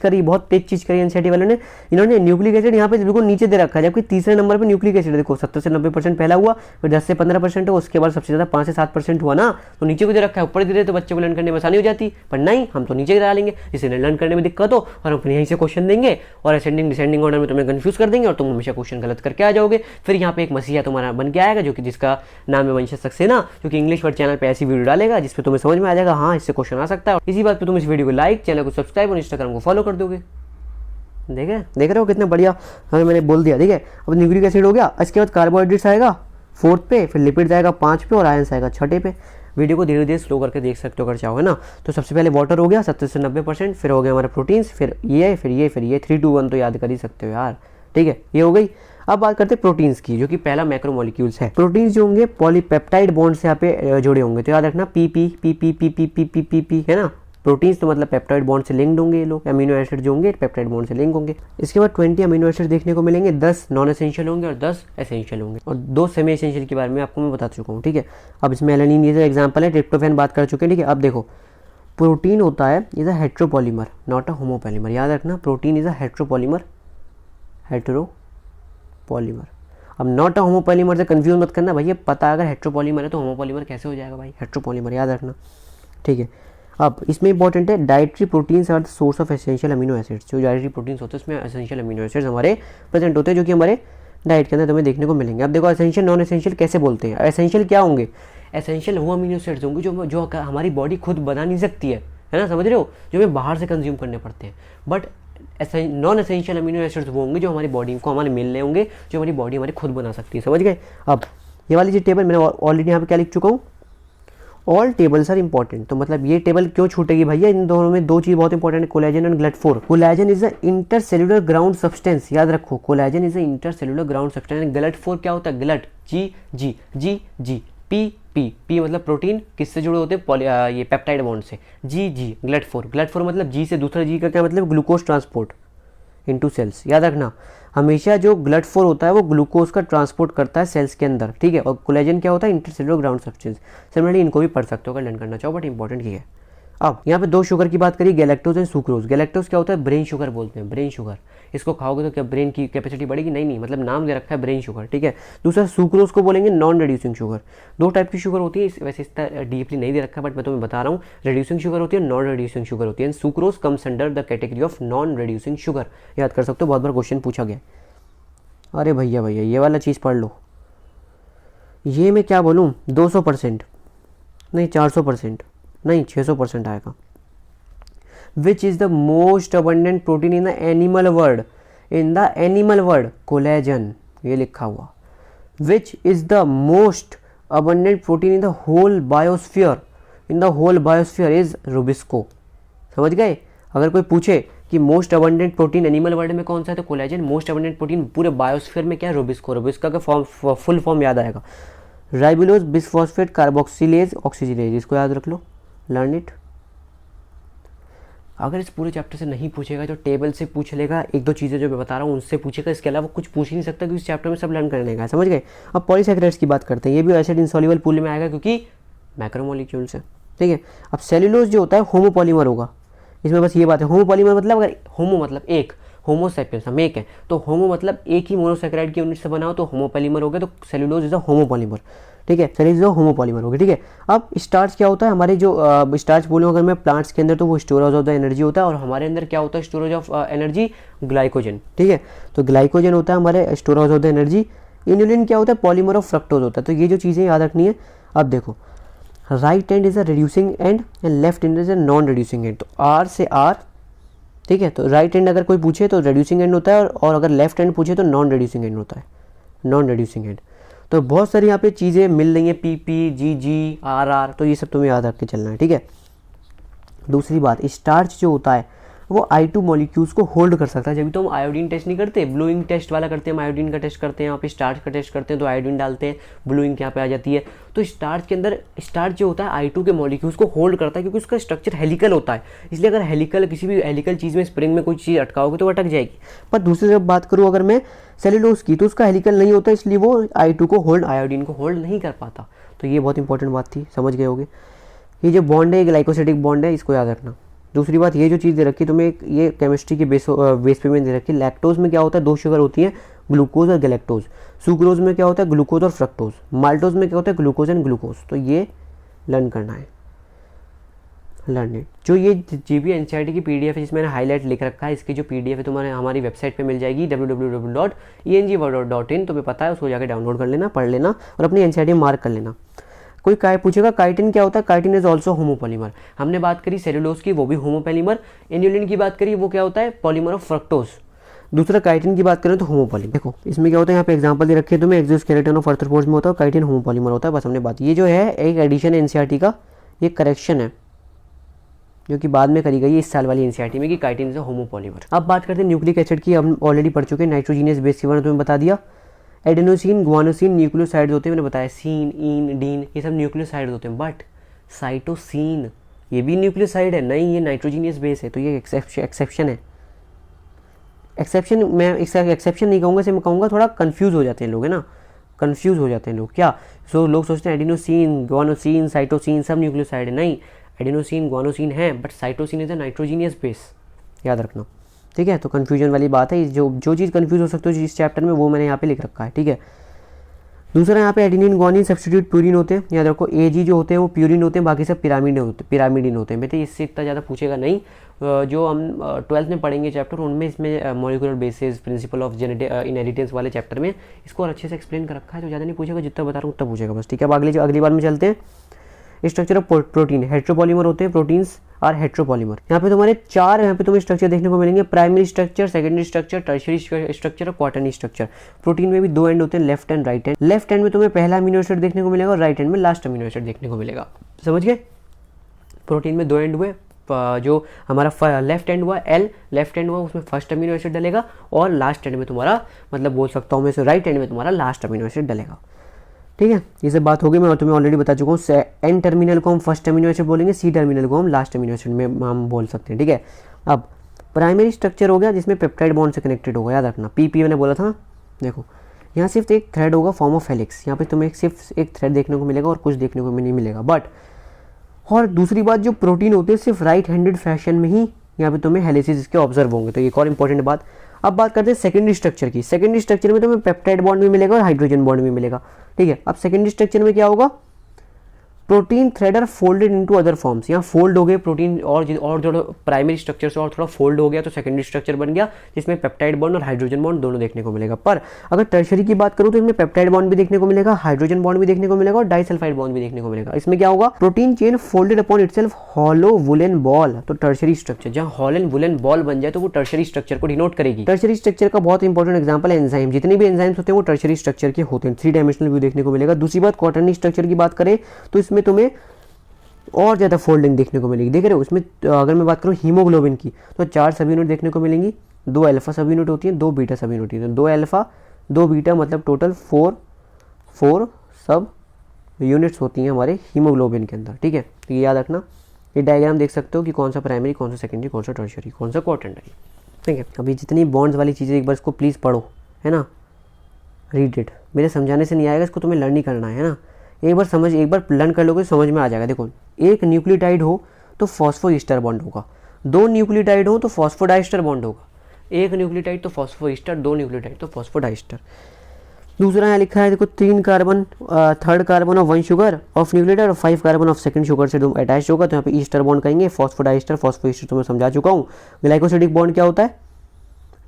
चीज़ करी एनसीईआरटी वालों ने। इन्होंने न्यूक्लिक एसिड यहाँ पे बिल्कुल नीचे दे रखा है, जबकि तीसरे नंबर पर न्यूक्लिक एसिड देखो 70 से 90% पहला हुआ, फिर 10 से 15% हुआ, उसके बाद सबसे ज़्यादा 5 से 7% हुआ ना, तो नीचे को दे रखा है। ऊपर दे रहे तो बच्चे को लर्न करने में आसानी हो जाती, पर नहीं, हम तो नीचे गिरा लेंगे जिससे लर्न करने में दिक्कत हो, और हम यहीं से क्वेश्चन देंगे और असेंडिंग डिसेंडिंग ऑर्डर में तुम्हें कंफ्यूज कर देंगे और तुम हमेशा क्वेश्चन गलत करके आ जाओगे। फिर यहाँ पे एक मसीहा तुम्हारा बन के आएगा, जो कि जिसका नाम है वंशज सक्सेना, जो कि इंग्लिश वर्ड चैनल पे ऐसी वीडियो डालेगा जिसपे तुम्हें समझ में आ जाएगा हाँ इससे क्वेश्चन आ सकता है। इसी बात पे तुम इस वीडियो को लाइक, चैनल को सब्सक्राइब और इंस्टाग्राम को फॉलो कर दोगे। देख रहे हो कितना बढ़िया हमें मैंने बोल दिया, ठीक है। अब न्यूक्लिक एसिड हो गया, इसके बाद कार्बोहाइड्रेट्स आएगा 4th पे, फिर लिपिड्स आएगा 5 पे और आयंस आएगा 6ठे पे। वीडियो को धीरे धीरे स्लो करके देख सकते हो अगर चाहो, है ना। तो सबसे पहले वाटर हो गया 70 से 90%, फिर हो गया हमारा प्रोटीन्स, फिर ये 3 2 1 तो याद कर ही सकते हो यार, ठीक है, ये हो गई। अब बात करते हैं प्रोटीन्स की, जो कि पहला मैक्रोमोलिक्यूल्स है। प्रोटीन्स जो होंगे पॉलीपेप्टाइड बॉन्ड से यहाँ पे जुड़े होंगे, तो याद रखना पी, है ना। प्रोटीन्स तो मतलब पेप्टाइड बॉन्ड से लिंक्ड होंगे ये लोग, अमीनो एसिड जो होंगे पेप्टाइड बॉन्ड से लिंक होंगे। इसके बाद 20 अमीनो एसिड देखने को मिलेंगे, 10 नॉन एसेंशियल होंगे और 10 एसेंशियल होंगे, और 2 सेमी एसेंशियल के बारे में आपको मैं बता चुका हूँ, ठीक है। अब इसमें एलानिन ये एग्जाम्पल है, ट्रिप्टोफैन बात कर चुके हैं, ठीक है। अब देखो प्रोटीन होता है is a heteropolymer not a homopolymer, याद रखना प्रोटीन इज अ हेट्रोपॉलीमर। अब नॉट अ होमोपॉलीमर से कंफ्यूज मत करना भैया, पता अगर हेट्रोपॉलीमर है तो होमोपॉलीमर कैसे हो जाएगा भाई, हेट्रोपॉलीमर याद रखना, ठीक है। अब इसमें इंपॉर्टेंट है dietary proteins are the source of essential amino acids. जो डाइटरी प्रोटीन्स होते हैं उसमें एसेंशियल अमीनो एसिड्स हमारे प्रेजेंट होते हैं, जो कि हमारे डाइट के अंदर तुम्हें देखने को मिलेंगे। अब देखो एसेंशियल नॉन एसेंशियल कैसे बोलते हैं। एसेंशियल क्या होंगे, एसेंशियल वो अमीनो एसिड्स होंगे जो हमारी बॉडी खुद बना नहीं सकती है ना, समझ रहे हो, जो हमें बाहर से कंज्यूम करने पड़ते हैं। But non essential amino acids वो होंगे जो हमारी बॉडी को हमारे मिलने होंगे, जो हमारी बॉडी हमारी खुद बना सकती है। समझ गए। अब ये वाली जो टेबल मैंने ऑलरेडी यहाँ पे क्या लिख चुका हूँ, ऑल टेबल्स आर इंपॉर्टेंट। तो मतलब ये टेबल क्यों छूटेगी भैया, इन दोनों में दो चीज बहुत इंपॉर्टेंट है, कोलेजन एंड ग्लट4। Collagen is a intercellular ground substance, याद रखो collagen is a intercellular ground substance. ग्लट4 क्या होता है, GLUT G G G G, P P P मतलब प्रोटीन, किससे जुड़े होते हैं, ये पेप्टाइड बॉन्ड से, जी जी ग्लट4 मतलब जी से दूसरा जी का क्या मतलब, ग्लूकोज ट्रांसपोर्ट इनटू सेल्स। याद रखना हमेशा जो ग्लट4 होता है वो ग्लूकोज का ट्रांसपोर्ट करता है सेल्स के अंदर, ठीक है। और कोलेजन क्या होता है, इंटरसेल्युलर ग्राउंड सब्सटेंस। सिमिलरली इनको भी पढ़ सकते हो अगर लर्न करना चाहो, बट इंपॉर्टेंट ये है। अब यहाँ पे दो शुगर की बात करिए, गैलेक्टोज एंड सुक्रोज। गैलेक्टोज क्या होता है, ब्रेन शुगर बोलते हैं, ब्रेन शुगर। इसको खाओगे तो क्या ब्रेन की कैपेसिटी बढ़ेगी, नहीं, मतलब नाम दे रखा है ब्रेन शुगर, ठीक है। दूसरा सुक्रोज को बोलेंगे नॉन रिड्यूसिंग शुगर। दो टाइप की शुगर होती है, वैसे इतना डीपली नहीं दे रखा बट मैं तुम्हें बता रहा हूँ। रिड्यूसिंग शुगर होती है, नॉन रिड्यूसिंग शुगर होती है। Sucrose comes under the category of non reducing sugar. याद कर सकते हो, बहुत बार क्वेश्चन पूछा गया। अरे भैया ये वाला चीज़ पढ़ लो, ये मैं क्या बोलूँ, 200% नहीं, 400% नहीं, 600% आएगा। Which is the most abundant protein in the animal world, in the animal world, collagen, ये लिखा हुआ। Which is the most abundant protein in the whole biosphere, in the whole biosphere is rubisco. समझ गए। अगर कोई पूछे कि most abundant protein animal world में कौन सा है, तो कोलेजन। मोस्ट अबंडेंट प्रोटीन पूरे बायोस्फीयर में क्या है, रुबिस्को। रुबिस्को का फॉर्म, फुल फॉर्म याद आएगा, राइबोलोज बिसफॉस्फेट कार्बोक्सिलेज ऑक्सीजिलेज। इसको याद रख लो, लर्न इट। अगर इस पूरे चैप्टर से नहीं पूछेगा तो टेबल से पूछ लेगा, एक दो चीज़ें जो मैं बता रहा हूँ उनसे पूछेगा, इसके अलावा कुछ पूछ ही नहीं सकता, क्योंकि इस चैप्टर में सब लर्न करने का है। समझ गए। अब पॉलीसैकेराइड्स की बात करते हैं, ये भी एसिड इनसॉल्युबल पूल में आएगा क्योंकि मैक्रोमोलिक्यूल्स है, ठीक है। अब सेल्यूलोज जो होता है होमोपॉलीमर होगा, इसमें बस ये बात है। होमोपॉलीमर मतलब अगर होमो मतलब एक, होमो सैपियंस हम एक है, तो होमो मतलब एक ही मोनोसैकेराइड की यूनिट से बना हो तो होमोपॉलीमर हो गया, तो सेल्यूलोज इज अ होमोपॉलीमर, ठीक है। सेल्यूलोज होमोपॉलीमर हो गया, ठीक है। अब स्टार्च क्या होता है, हमारे जो स्टार्च बोलूँ अगर मैं प्लांट्स के अंदर, तो वो स्टोरेज ऑफ द एनर्जी होता है, और हमारे अंदर क्या होता है स्टोरेज ऑफ एनर्जी, ग्लाइकोजन, ठीक है। तो ग्लाइकोजन होता है हमारे स्टोरेज ऑफ द एनर्जी। इन्युलिन क्या होता है, पॉलीमर ऑफ फ्रक्टोज होता है। तो ये जो चीज़ें याद रखनी है। अब देखो, right and is a reducing and and left and is a non reducing and. तो आर से आर, ठीक है। तो राइट एंड अगर कोई पूछे तो रिड्यूसिंग एंड होता है, और अगर लेफ्ट एंड पूछे तो नॉन रिड्यूसिंग एंड होता है, नॉन रिड्यूसिंग एंड। तो बहुत सारी यहाँ पे चीज़ें मिल रही हैं, P P G G R R, तो ये सब तुम्हें याद रख के चलना है, ठीक है। दूसरी बात, स्टार्च जो होता है वो I2 मॉलिक्यूल्स को होल्ड कर सकता है। जब तो हम आयोडीन टेस्ट नहीं करते, ब्लूइंग टेस्ट वाला करते हैं, हम आयोडीन का टेस्ट करते हैं, यहाँ पे स्टार्च का टेस्ट करते हैं, तो आयोडीन डालते हैं, ब्लूइंग यहाँ पे आ जाती है। तो स्टार्च के अंदर, स्टार्च जो होता है I2 के मॉलिक्यूल्स को होल्ड करता है, क्योंकि उसका स्ट्रक्चर हेलिकल होता है। इसलिए अगर हेलिकल, किसी भी हेलिकल चीज़ में, स्प्रिंग में कोई चीज़ अटकाओगे तो वो अटक जाएगी। पर दूसरी तरफ बात करूँ अगर मैं सेल्यूलोज की, तो उसका हेलिकल नहीं होता, इसलिए वो I2 को होल्ड, आयोडीन को होल्ड नहीं कर पाता। तो ये बहुत इंपॉर्टेंट बात थी, समझ गए होगे। ये जो बॉन्ड है, ग्लाइकोसिडिक बॉन्ड है, इसको याद रखना। दूसरी बात, ये जो चीज़ दे रखी है तुम्हें, ये केमिस्ट्री के बेस पे में दे रखी है। लैक्टोज में क्या होता है, दो शुगर होती है, ग्लूकोज और गैलेक्टोज। सुक्रोज में क्या होता है, ग्लूकोज और फ्रक्टोज। माल्टोज में क्या होता है, ग्लूकोज एंड ग्लूकोज। तो ये लर्न करना है, लर्न इट। जो ये जीबी एनसीईआरटी की पीडीएफ है जिसमें मैंने हाईलाइट लिख रखा है, इसकी जो पीडीएफ है तुम्हारे हमारी वेबसाइट पे मिल जाएगी www.engworld.in। तुम्हें पता है, उसको जाकर डाउनलोड कर लेना, पढ़ लेना और अपनी एनसीईआरटी में मार्क कर लेना। कोई पूछेगा काइटिन क्या होता है, काइटिन इज ऑल्सो होमोपॉलीमर। हमने बात करी सेल्यूलोज की, वो भी होमोपॉलीमर। इन्युलिन की बात करी, वो क्या होता है, पॉलीमर ऑफ फ्रक्टोज। दूसरा काइटिन की बात करें तो होमोपॉलीमर। देखो इसमें क्या होता है, यहाँ पे एग्जांपल दे रखे हैं तुम्हें, एक्सोस्केलेटन ऑफ आर्थ्रोपोड्स में होता है, काइटिन होमोपॉलीमर होता है। बस हमने बात, ये जो है एक एडिशन है एनसीईआरटी का, ये करेक्शन है जो कि बाद में करी गई इस साल वाली एनसीईआरटी में कि काइटिन इज होमोपॉलीमर। अब बात करते हैं न्यूक्लिक एसिड की, हम ऑलरेडी पढ़ चुके हैं। नाइट्रोजीनियस बेस के बारे में तुम्हें बता दिया। एडेनोसिन, गुआनोसिन न्यूक्लियोसाइड्स होते हैं, मैंने बताया। सीन, इन, डीन, ये सब न्यूक्लियोसाइड्स होते हैं। बट साइटोसिन ये भी न्यूक्लियोसाइड है, नहीं, ये नाइट्रोजीनियस बेस है, तो ये एक्सेप्शन है। एक्सेप्शन, मैं एक्सेप्शन नहीं कहूँगा, इसे मैं कहूँगा थोड़ा कंफ्यूज हो जाते हैं लोग, है ना, कंफ्यूज हो जाते हैं लोग। क्या लोग सोचते हैं एडेनोसिन, गुआनोसिन, साइटोसिन सब न्यूक्लियोसाइड है। नहीं, एडेनोसिन, गुआनोसिन है, but cytosine is a nitrogenous base, याद रखना, ठीक है। तो कन्फ्यूजन वाली बात है, जो चीज़ कन्फ्यूज हो सकती है इस चैप्टर में, वो मैंने यहाँ पे लिख रखा है, ठीक है। दूसरा यहाँ पे एडिनिन, गुआनिन सब्स्टिट्यूट प्यूरिन होते हैं, याद रखो। एजी जो होते हैं वो प्यूरिन होते हैं, बाकी सब पिरामिडिन होते हैं। बेटे इससे इतना ज़्यादा पूछेगा नहीं, जो हम 12th में पढ़ेंगे चैप्टर, उनमें इसमें molecular basis, principle of inheritance वाले चैप्टर में इसको और अच्छे से एक्सप्लेन कर रखा है, तो ज़्यादा नहीं पूछेगा, जितना बता रहा हूँ उतना पूछेगा बस, ठीक है। अब अगली बार में चलते हैं। स्ट्रक्चर ऑफ प्रोटीन, हेट्रोपॉलीमर होते हैं प्रोटीन्स, आर हेट्रोपॉलीमर। यहाँ पे तुम्हारे चार यहाँ पे तुम्हें स्ट्रक्चर देखने को मिलेंगे, primary structure, secondary structure, tertiary structure और क्वाटरनरी स्ट्रक्चर। प्रोटीन में भी दो एंड होते हैं, left and right and. Left and में तुम्हें पहला अमीनो एसिड देखने को मिलेगा और राइट एंड में लास्ट अमीनो एसिड देखने को मिलेगा। समझ गए? प्रोटीन में दो एंड हुए, जो हमारा लेफ्ट एंड हुआ एल, लेफ्ट एंड हुआ उसमें फर्स्ट अमीनो एसिड डलेगा और लास्ट एंड में तुम्हारा मतलब बोल सकता हूँ मैं से राइट एंड में तुम्हारा लास्ट अमीनो एसिड डलेगा। ठीक है, ये सब बात होगी, मैं तुम्हें ऑलरेडी बता चुका हूँ। एन टर्मिनल को हम फर्स्ट अमीनो एसिड बोलेंगे, सी टर्मिनल को हम लास्ट अमीनो एसिड में हम बोल सकते हैं। ठीक है, अब प्राइमरी स्ट्रक्चर हो गया जिसमें पेप्टाइड बॉन्ड से कनेक्टेड होगा, याद रखना। पीपी मैंने बोला था, देखो यहाँ सिर्फ एक थ्रेड होगा फॉर्म ऑफ हेलिक्स, यहाँ पे तुम्हें सिर्फ एक थ्रेड देखने को मिलेगा और कुछ देखने को नहीं मिलेगा। बट और दूसरी बात, जो प्रोटीन होते हैं सिर्फ राइट हैंडेड फैशन में ही यहाँ पे तुम्हें हेलिसेस इसके ऑब्जर्व होंगे, तो एक और इंपॉर्टेंट बात। अब बात करते हैं सेकेंडरी स्ट्रक्चर की। सेकेंडरी स्ट्रक्चर में तुम्हें पेप्टाइड बॉन्ड भी मिलेगा और हाइड्रोजन बॉन्ड भी मिलेगा। ठीक है, अब सेकेंडरी स्ट्रक्चर में क्या होगा, protein thread are folded into other forms. यहाँ फोल्ड हो गए प्रोटीन और जो प्राइमरी स्ट्रक्चर से और थोड़ा फोल्ड हो गया तो सेकेंडरी स्ट्रक्चर बन गया, जिसमें पेप्टाइड बॉन्ड और हाइड्रोजन बॉन्ड दोनों देखने को मिलेगा। पर अगर टर्शरी की बात करूँ तो इसमें पेप्टाइड बॉन्ड भी देखने को मिलेगा, हाइड्रोजन बॉन्ड भी देखने को मिलेगा और डाइसल्फाइड बॉन्ड भी देखने को मिलेगा। इसमें क्या होगा, protein chain folded upon itself hollow woollen ball, तो टर्शरी स्ट्रक्चर। जहाँ हॉलो वुलन बॉल बन जाए तो वो टर्शरी स्ट्रक्चर को डिनोट करेगी। टर्शरी स्ट्रक्चर का बहुत इंपॉर्टेंट एग्जाम्पल है एंजाइम। जितने भी एंजाइम्स होते हैं वो टर्शरी स्ट्रक्चर के होते हैं। 3 डायमेंशनल व्यू देखने को मिलेगा। दूसरी बात, क्वाटरनरी स्ट्रक्चर की बात करें तो इसमें तुम्हें और ज़्यादा फोल्डिंग देखने को मिलेगी। देख रहे हो, उसमें अगर मैं बात करूँ हीमोग्लोबिन की तो 4 सब यूनिट देखने को मिलेंगी। 2 अल्फा सब यूनिट होती हैं, 2 बीटा सब यूनिट होती हैं। 2 अल्फा 2 बीटा मतलब टोटल 4 सब यूनिट्स होती हैं हमारे हीमोग्लोबिन के अंदर। ठीक है, तो ये याद रखना। ये डायग्राम देख सकते हो कि कौन सा प्राइमरी, कौन सा सेकेंडरी, कौन सा टर्शियरी, कौन सा क्वाटरनरी। ठीक है, अभी जितनी बॉन्ड्स वाली चीज़ें एक बार इसको प्लीज़ पढ़ो, है ना, रीड इट। मेरे समझाने से नहीं आएगा, इसको तुम्हें लर्न ही करना है ना। एक बार लर्न कर लोगे समझ में आ जाएगा। देखो, एक न्यूक्लियोटाइड हो तो फॉस्फोईस्टर बॉन्ड होगा, 2 न्यूक्लियोटाइड हो तो फॉस्फोडाइस्टर बॉन्ड होगा, 1 न्यूक्लियोटाइड तो फॉस्फोईस्टर, 2 न्यूक्लियोटाइड तो फॉस्फोडाइस्टर। दूसरा यहाँ लिखा है देखो, 3 carbon third carbon of 1 sugar of nucleotide और 5 कार्बन ऑफ सेकंड शुगर से अटैच होगा, तो यहाँ पे ईस्टर बॉन्ड कहेंगे। फॉस्फोडाइस्टर, फॉस्फोईस्टर तो मैं समझा चुका हूँ। ग्लाइकोसिडिक बॉन्ड क्या होता है,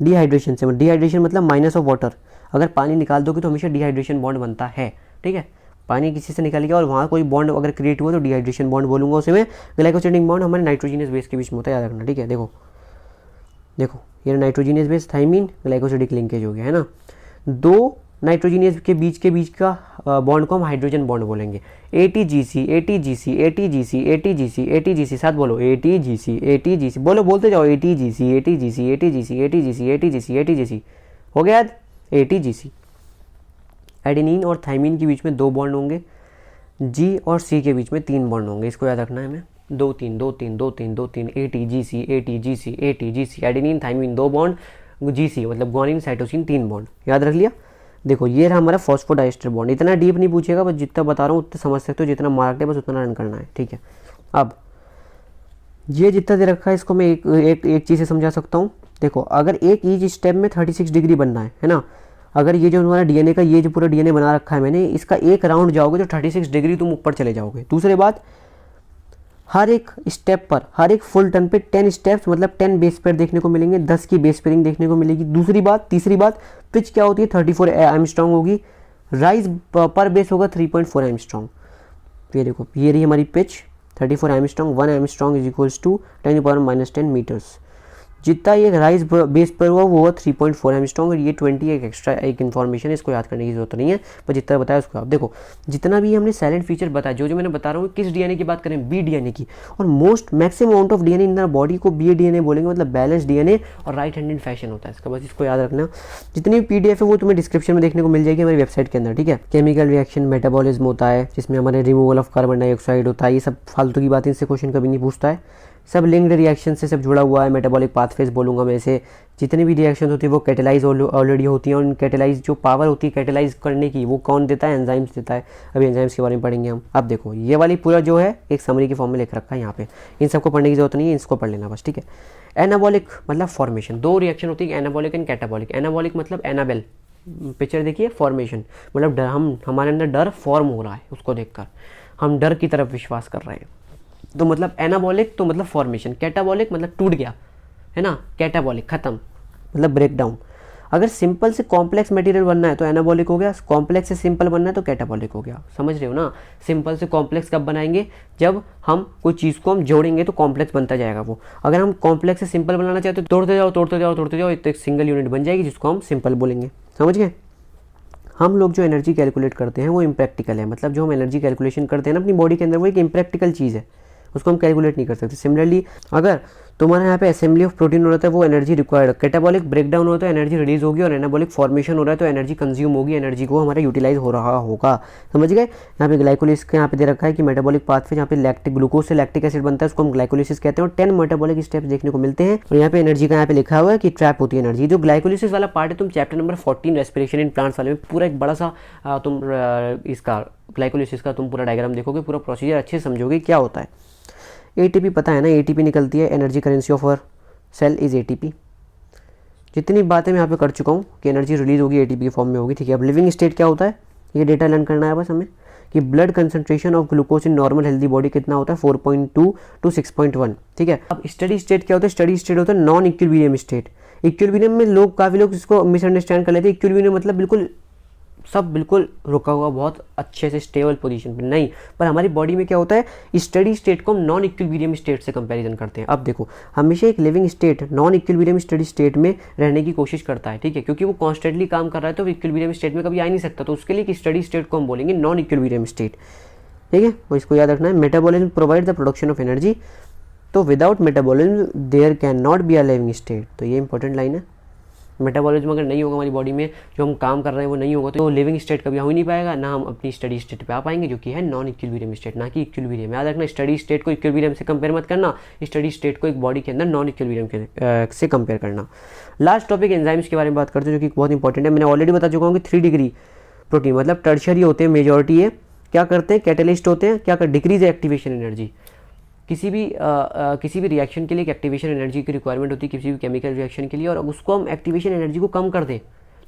डिहाइड्रेशन से। डिहाइड्रेशन मतलब माइनस ऑफ वाटर। अगर पानी निकाल दोगे तो हमेशा डिहाइड्रेशन बॉन्ड बनता है। ठीक है, पानी किसी से निकल गया और वहाँ कोई बॉन्ड अगर क्रिएट हुआ तो डिहाइड्रेशन बॉन्ड बोलूंगा उसे मैं। ग्लाइकोसिडिक बॉन्ड हमारे नाइट्रोजीनियस बेस के बीच में होता है, याद रखना। ठीक है, देखो ये nitrogenous base thymine glycosidic linkage हो गया, है ना। 2 नाइट्रोजीनियस के बीच का बॉन्ड को हम हाइड्रोजन बॉन्ड बोलेंगे। ATGC ATGC ATGC ATGC ATGC, साथ बोलो ATGC ATGC, बोलते जाओ ATGC ATGC ATGC ATGC ATGC ATGC, हो गया याद, ATGC। एडेनिन और थाइमीन के बीच में 2 बॉन्ड होंगे, G और C के बीच में 3 बॉन्ड होंगे। इसको याद रखना है हमें, 2 3 2 3 2 3 2 3 ATGC ATGC ATGC, adenine thymine 2 bond, GC मतलब ग्वानिन साइटोसिन 3 बॉन्ड, याद रख लिया। देखो ये रहा हमारा फॉस्फोडाइस्टर बॉन्ड। इतना डीप नहीं पूछेगा, बस जितना बता रहा हूँ उतना समझ सकते हो, जितना मार्क है बस उतना रन करना है। ठीक है, अब ये जितना दे रखा है इसको मैं एक चीज़ से समझा सकता हूँ। देखो, अगर एक ईच स्टेप में 36 डिग्री बनना है ना, अगर ये जो हमारा डीएनए का ये जो पूरा डीएनए बना रखा है मैंने, इसका एक राउंड जाओगे तो 36 डिग्री तुम ऊपर चले जाओगे। दूसरी बात, हर एक स्टेप पर, हर एक फुल टर्न पे 10 स्टेप्स मतलब 10 बेस पेयर देखने को मिलेंगे, 10 की बेस पेयरिंग देखने को मिलेगी। तीसरी बात, पिच क्या होती है, 34 एंगस्ट्रॉम होगी। राइज पर बेस होगा 3.4 एंगस्ट्रॉम। ये देखो, ये रही हमारी pitch 34 angstrom. 1 angstrom is equals to 10⁻⁻10 metres. जितना ये राइज बेस पर हुआ वो हुआ 3.4 एंगस्ट्रॉम। और ये 20 एक एक्स्ट्रा एक इन्फॉर्मेशन है, इसको याद करने की जरूरत नहीं है, पर जितना बताया उसको आप देखो। जितना भी हमने साइलेंट फीचर बताया, जो मैंने बता रहा हूँ, किस डीएनए की बात करें, बी डीएनए की। और most maximum amount of DNA in the body को बी डीएनए बोलेंगे, मतलब बैलेंस डीएनए और राइट हैंडेड फैशन होता है इसका, बस इसको याद रखना। जितनी भी पीडीएफ है वो तुम्हें डिस्क्रिप्शन में देखने को मिल जाएगी हमारी वेबसाइट के अंदर। ठीक है, केमिकल रिएक्शन मेटाबॉलिज्म होता है, जिसमें हमारे रिमूवल ऑफ कार्बन डाइऑक्साइड होता है। ये सब फालतू की बातें, इससे क्वेश्चन कभी नहीं पूछता है। सब लिंक्ड रिएक्शन से सब जुड़ा हुआ है। मेटाबॉलिक पाथवेज बोलूँगा मैं इसे। जितनी भी रिएक्शन होती है वो कैटेलाइज ऑलरेडी होती हैं, और कैटेलाइज जो पावर होती है कैटेलाइज करने की, वो कौन देता है, एंजाइम्स देता है। अभी एंजाइम्स के बारे में पढ़ेंगे हम। अब देखो, ये वाली पूरा जो है एक समरी के फॉर्म में लिख रखा है यहाँ पे, इन सबको पढ़ने की जरूरत नहीं है, इसको पढ़ लेना बस। ठीक है, एनाबॉलिक मतलब फॉर्मेशन। 2 रिएक्शन होती है, एनाबॉलिक एंड कैटाबॉलिक। एनाबॉलिक मतलब एनाबेल, पिक्चर देखिए, फॉर्मेशन मतलब डर, हमारे अंदर डर फॉर्म हो रहा है, उसको देखकर हम डर की तरफ विश्वास कर रहे हैं, तो मतलब एनाबॉलिक तो मतलब फॉर्मेशन। कैटाबॉलिक मतलब टूट गया, है ना, कैटाबॉलिक खत्म मतलब ब्रेक डाउन। अगर सिंपल से कॉम्प्लेक्स मटेरियल बनना है तो एनाबॉलिक हो गया, कॉम्प्लेक्स से सिंपल बनना है तो कैटाबॉलिक हो गया। समझ रहे हो ना? सिंपल से कॉम्प्लेक्स कब बनाएंगे? जब हम कोई चीज़ को हम जोड़ेंगे तो कॉम्प्लेक्स बनता जाएगा वो। अगर हम कॉम्प्लेक्स से सिंपल बनाना चाहते हो तो तोड़ते जाओ तोड़ते जाओ तोड़ते जाओ, तो एक सिंगल यूनिट बन जाएगी जिसको हम सिंपल बोलेंगे। समझ गए? हम लोग जो एनर्जी कैलकुलेट करते हैं वो इम्प्रैक्टिकल है, मतलब जो हम एनर्जी कैलकुलेशन करते हैं ना अपनी बॉडी के अंदर, वो एक इम्प्रैक्टिकल चीज़ है, उसको हम कैलकुलेट नहीं कर सकते। सिमिलरली अगर तुम्हारे यहाँ पे असेंबली ऑफ प्रोटीन हो रहा है वो एनर्जी रिक्वायर्ड, कैटाबॉलिक ब्रेकडाउन हो रहा है तो एनर्जी रिलीज होगी, और एनाबॉलिक फॉर्मेशन हो रहा है तो एनर्जी कंज्यूम होगी, एनर्जी को हमारा यूटिलाइज हो रहा होगा। समझ गए? यहाँ पे ग्लाइकोलिसिस का यहाँ पे दे रखा है कि मेटाबॉलिक पाथवे जहाँ पे लैक्टिक ग्लूकोज से लैक्टिक एसिड बनता है उसको हम ग्लाइकोलिसिस कहते हैं, और 10 मेटाबॉलिक स्टेप्स देखने को मिलते हैं। और यहाँ पे एनर्जी का यहाँ पे लिखा हुआ है कि ट्रैप होती है एनर्जी। जो ग्लाइकोलिसिस वाला पार्ट है तुम chapter number 14 respiration in plants वाले में पूरा एक बड़ा सा तुम इसका ग्लाइकोलिसिस का तुम पूरा डायग्राम देखोगे, पूरा प्रोसीजर अच्छे से समझोगे क्या होता है। एटीपी पता है ना, एटीपी निकलती है, energy currency of our cell is ATP. जितनी बातें मैं यहाँ पे कर चुका हूँ कि एनर्जी रिलीज होगी एटीपी के फॉर्म में होगी। ठीक है, अब लिविंग स्टेट क्या होता है ये डेटा लर्न करना है बस हमें, कि blood concentration of glucose in normal healthy body कितना होता है 4.2 टू 6.1। ठीक है, अब स्टडी स्टेट क्या होता है? स्टडी स्टेट होता है नॉन इक्विलिब्रियम स्टेट। इक्विलिब्रियम में काफ़ी लोग इसको मिसअंडरस्टैंड कर लेते हैं। इक्विलिब्रियम मतलब बिल्कुल सब बिल्कुल रुका हुआ, बहुत अच्छे से स्टेबल पोजीशन पे नहीं, पर हमारी बॉडी में क्या होता है, स्टडी स्टेट को हम नॉन इक्विलिब्रियम स्टेट से कंपैरिजन करते हैं। अब देखो, हमेशा एक living state non equilibrium steady state में रहने की कोशिश करता है। ठीक है, क्योंकि वो कॉन्स्टेंटली काम कर रहा है तो इक्विलिब्रियम स्टेट में कभी आ नहीं सकता, तो उसके लिए एक स्टडी स्टेट को हम बोलेंगे नॉन इक्विलिब्रियम स्टेट। ठीक है, तो इसको याद रखना है। Metabolism provide the production of energy, तो without metabolism there can not be a living state. तो ये इंपॉर्टेंट लाइन है। मेटाबॉलिज्म अगर नहीं होगा हमारी बॉडी में, जो हम काम कर रहे हैं वो नहीं होगा, तो लिविंग स्टेट कभी हो ही नहीं पाएगा, ना हम अपनी स्टडी स्टेट पे आ पाएंगे, जो कि है नॉन इक्विलिब्रियम स्टेट, ना कि इक्विलिब्रियम। याद रखना, स्टडी स्टेट को इक्विलिब्रियम से कंपेयर मत करना, स्टडी स्टेट को एक बॉडी के अंदर नॉन इक्विलिब्रियम से कंपेयर करना। लास्ट टॉपिक एंजाइम्स के बारे में बात करते हैं, जो कि बहुत इंपॉर्टेंट है। मैंने ऑलरेडी बता चुका हूँ कि 3 डिग्री प्रोटीन मतलब टर्शरी होते हैं, मेजॉरिटी है, क्या करते हैं, कैटेलिस्ट होते हैं, क्या कर डिक्रीज एक्टिवेशन एनर्जी। किसी भी रिएक्शन के लिए एक एक्टिवेशन एनर्जी की रिक्वायरमेंट होती है, किसी भी केमिकल रिएक्शन के लिए, और उसको हम एक्टिवेशन एनर्जी को कम कर दें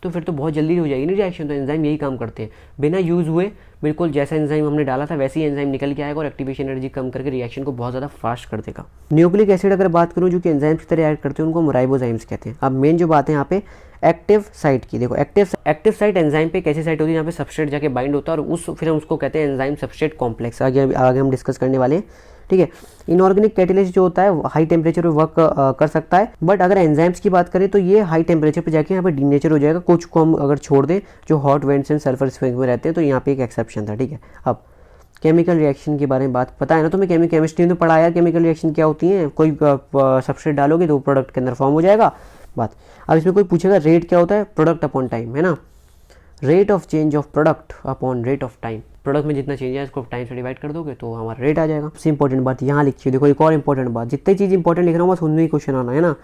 तो फिर तो बहुत जल्दी हो जाएगी ना रिएक्शन। तो एंजाइम यही काम करते हैं, बिना यूज़ हुए बिल्कुल जैसा एंजाइम हमने डाला था वैसे ही एंजाइम निकल के आएगा और एक्टिवेशन एनर्जी कम करके रिएक्शन को बहुत ज़्यादा फास्ट कर देगा। न्यूक्लिक एसिड अगर बात करूँ जो कि एंजाइम्स की तरह ऐड करते हैं, उनको हम राइबोजाइम्स कहते हैं। अब मेन जो बात है यहाँ पे एक्टिव साइट की, देखो एक्टिव साइट एंजाइम पे कैसी साइट होती है, यहाँ पे सबस्ट्रेट जाके बाइंड होता है और फिर हम उसको कहते हैं एंजाइम सबस्ट्रेट कॉम्प्लेक्स। आगे हम डिस्कस करने वाले हैं। ठीक है, इनऑर्गेनिक कैटेलिस्ट जो होता है हाई टेम्परेचर पे वर्क कर सकता है, बट अगर एंजाइम्स की बात करें तो ये हाई टेम्परेचर पे जाके यहाँ पे डीनेचर हो जाएगा। कुछ को हम अगर छोड़ दें जो hot vents and sulphur spring में रहते हैं, तो यहाँ पे एक एक्सेप्शन था। ठीक है, अब केमिकल रिएक्शन के बारे में बात पता है ना तुम्हें, केमिस्ट्री में तो पढ़ाया केमिकल रिएक्शन क्या होती है। कोई सबस्ट्रेट डालोगे तो प्रोडक्ट के अंदर फॉर्म हो जाएगा बात। अब इसमें कोई पूछेगा रेट क्या होता है, प्रोडक्ट अपॉन टाइम, है ना, rate of change of product upon rate of time. Product में जितना चेंज है उसको टाइम से डिवाइड कर दोगे तो हमारा रेट आ जाएगा। सबसे इंपॉर्टेंट बात यहाँ लिखी है, देखो एक और इंपॉर्टेंट बात, जितनी चीज़ इंपॉर्टेंट लिख रहा हूँ बस उनमें ही क्वेश्चन आना है ना।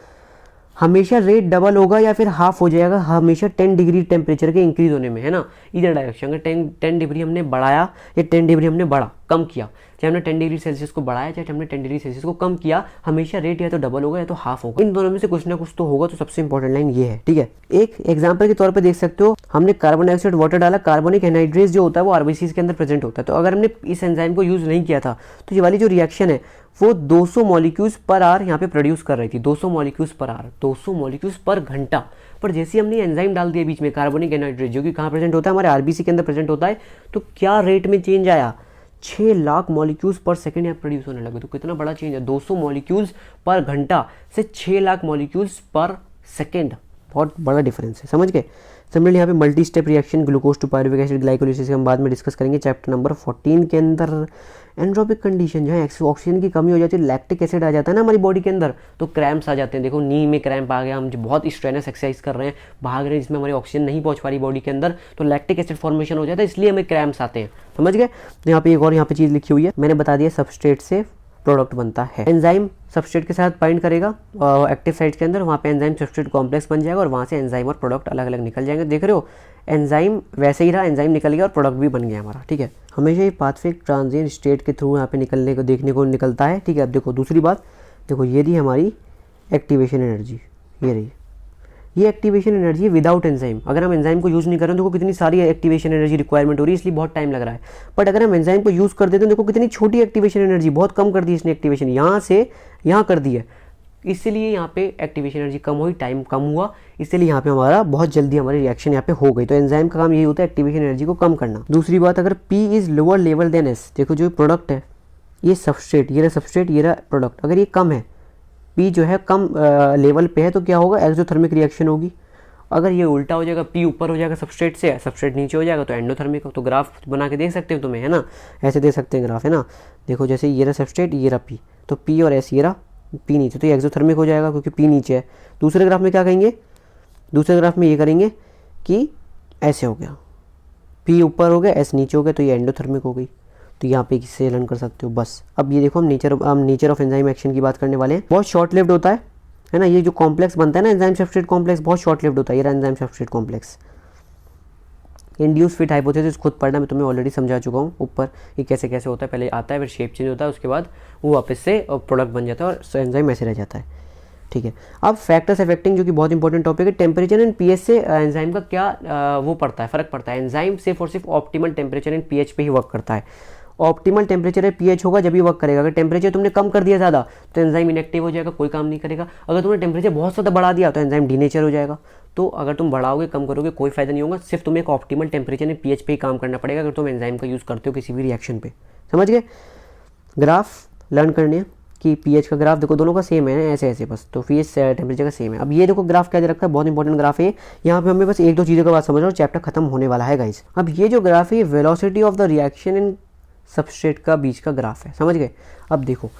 हमेशा रेट डबल होगा या फिर हाफ हो जाएगा हमेशा 10 डिग्री टेम्परेचर के इंक्रीज होने में, है ना, इधर डायरेक्शन। अगर 10 डिग्री हमने बढ़ाया या 10 डिग्री हमने कम किया, चाहे हमने 10 डिग्री सेल्सियस को बढ़ाया चाहे हमने 10 डिग्री सेल्सियस को कम किया, हमेशा रेट या तो डबल होगा या तो हाफ होगा। इन दोनों में से कुछ ना कुछ तो होगा, तो सबसे इंपॉर्टेंट लाइन ये है। ठीक है, एक एग्जांपल के तौर पे देख सकते हो, हमने कार्बन डाइऑक्साइड वाटर डाला, कार्बोनिक एनहाइड्रेट जो होता है वो आरबीसी के अंदर प्रेजेंट होता है। तो अगर हमने इस एंजाइम को यूज नहीं किया था तो ये वाली जो रिएक्शन है वो 200 मॉलिक्यूल्स पर आवर यहाँ पे प्रोड्यूस कर रही थी, 200 मॉलिक्यूल्स पर आवर, 200 मॉलिक्यूल्स पर घंटा। पर जैसे हमने एंजाइम डाल दिया बीच में कार्बोनिक एनहाइड्रेट, जो कि कहाँ प्रेजेंट होता है, हमारे आरबीसी के अंदर प्रेजेंट होता है, तो क्या रेट में चेंज आया, 6 लाख मॉलिक्यूल्स पर सेकंड यहाँ प्रोड्यूस होने लगे। तो कितना बड़ा चेंज है, 200 मॉलिक्यूल्स पर घंटा से 6 लाख मॉलिक्यूल्स पर सेकंड, बहुत बड़ा डिफरेंस है, समझ गए। सिमिलरली यहाँ पे multi step reaction glucose to pyruvic acid glycolysis हम बाद में डिस्कस करेंगे चैप्टर नंबर 14 के अंदर। एंड्रोपिक कंडीशन जहाँ ऑक्सीजन की कमी हो जाती है, लैक्टिक एसिड आ जाता है ना हमारी बॉडी के अंदर, तो क्रैम्प्स आ जाते हैं। देखो नी में क्रैम्प आ गया, हम जो बहुत स्ट्रेनस एक्सरसाइज कर रहे हैं, भाग रहे हैं, जिसमें हमारी ऑक्सीजन नहीं पहुंच पा रही बॉडी के अंदर, तो लैक्टिक एसिड फॉर्मेशन हो जाता है, इसलिए हमें क्रैम्प्स आते हैं, समझ गए। तो यहाँ पे एक और यहाँ पे चीज़ लिखी हुई है, मैंने बता दिया सबस्ट्रेट से प्रोडक्ट बनता है। एंजाइम सबस्ट्रेट के साथ बाइंड करेगा एक्टिव साइट के अंदर, वहाँ पे एंजाइम सबस्ट्रेट कॉम्प्लेक्स बन जाएगा और वहाँ से एंजाइम और प्रोडक्ट अलग अलग निकल जाएंगे। देख रहे हो, एंजाइम वैसे ही रहा, एंजाइम निकल गया और प्रोडक्ट भी बन गया हमारा। ठीक है, हमेशा ये पाथवे ट्रांजिएंट स्टेट के थ्रू यहाँ पे निकलने को देखने को निकलता है। ठीक है, अब देखो दूसरी बात, देखो ये रही हमारी एक्टिवेशन एनर्जी, ये रही, ये एक्टिवेशन एनर्जी है विदाउट एंजाइम। अगर हम एंजाइम को यूज़ नहीं कर रहे हैं तो देखो कितनी सारी एक्टिवेशन एनर्जी रिक्वायरमेंट हो रही है, इसलिए बहुत टाइम लग रहा है। बट अगर हम एंजाइम को यूज़ कर देते हैं देखो कितनी छोटी एक्टिवेशन एनर्जी, बहुत कम कर दी इसने एक्टिवेशन, यहाँ से यहाँ कर दी है, इसलिए यहाँ पे एक्टिवेशन एनर्जी कम हुई, टाइम कम हुआ, इसलिए यहाँ पे हमारा बहुत जल्दी हमारी रिएक्शन यहाँ पे हो गई। तो एंजाइम का काम यही होता है एक्टिवेशन एनर्जी को कम करना। दूसरी बात, अगर P is lower level then S, देखो जो प्रोडक्ट है ये सबस्ट्रेट, ये रहा सबस्ट्रेट, ये रहा प्रोडक्ट, अगर ये कम है, P जो है कम लेवल पे है तो क्या होगा, एक्सोथर्मिक रिएक्शन होगी। अगर ये उल्टा हो जाएगा, P ऊपर हो जाएगा सबस्ट्रेट से, सबस्ट्रेट नीचे हो जाएगा तो एंडोथर्मिक। तो ग्राफ बना के देख सकते हो तुम्हें, है ना, ऐसे देख सकते हैं ग्राफ, है ना। देखो जैसे ये रहा सबस्ट्रेट, ये रहा P, तो P और S, ये रहा P नीचे, तो ये एक्सोथर्मिक हो जाएगा क्योंकि P नीचे है। दूसरे ग्राफ में क्या कहेंगे, दूसरे ग्राफ में ये करेंगे कि ऐसे हो गया, P ऊपर हो गया, S नीचे हो गया, तो ये एंडोथर्मिक हो गई। तो यहाँ पे किससे लर्न कर सकते हो बस। अब ये देखो हम नेचर ऑफ एंजाइम एक्शन की बात करने वाले हैं। बहुत शॉर्ट लिव्ड होता है ना, ये जो कॉम्प्लेक्स बनता है ना एंजाइम सबस्ट्रेट कॉम्प्लेक्स, बहुत शॉर्ट लिव्ड होता है ये enzyme substrate complex. Induce fit hypothesis खुद पढ़ना, मैं तुम्हें ऑलरेडी समझा चुका हूँ ऊपर ये कैसे कैसे होता है। पहले आता है, फिर शेप चेंज होता है, उसके बाद वो वापस से प्रोडक्ट बन जाता है और एंजाइम ऐसे रह जाता है, ठीक है। अब फैक्टर्स अफेक्टिंग, जो कि बहुत इंपॉर्टेंट टॉपिक है, टेम्परेचर एंड पीएच से एंजाइम का क्या वो पड़ता है, फर्क पड़ता है। एंजाइम सिर्फ और सिर्फ ऑप्टिमल टेम्परेचर एंड पीएच पे ही वर्क करता है। ऑप्टिमल टेम्परेचर है पीएच होगा जब भी वर्क करेगा। अगर टेम्परेचर तुमने कम कर दिया ज़्यादा तो एंजाइम इनएक्टिव हो जाएगा, कोई काम नहीं करेगा। अगर तुमने टेम्परेचर बहुत ज़्यादा बढ़ा दिया तो एंजाइम डीनेचर हो जाएगा। तो अगर तुम बढ़ाओगे कम करोगे कोई फायदा नहीं होगा, सिर्फ तुम्हें एक ऑप्टिमल टेम्परेचर एंड पीएच पे ही काम करना पड़ेगा अगर तुम एंजाइम का यूज़ करते हो किसी भी रिएक्शन पे। समझ गए। ग्राफ लर्न करने हैं कि पीएच का ग्राफ देखो दोनों का सेम है, ऐसे ऐसे बस, तो पीएच टेम्परेचर का सेम है। अब ये देखो ग्राफ क्या दे रखा है, बहुत इंपॉर्टेंट ग्राफ है। यहाँ पे हमें बस एक दो चीज़ों का बात समझ रहा हूँ, चैप्टर खत्म होने वाला है गाइस। अब ये जो ग्राफ है velocity of the reaction in substrate का बीच का ग्राफ है, समझ गए। अब देखो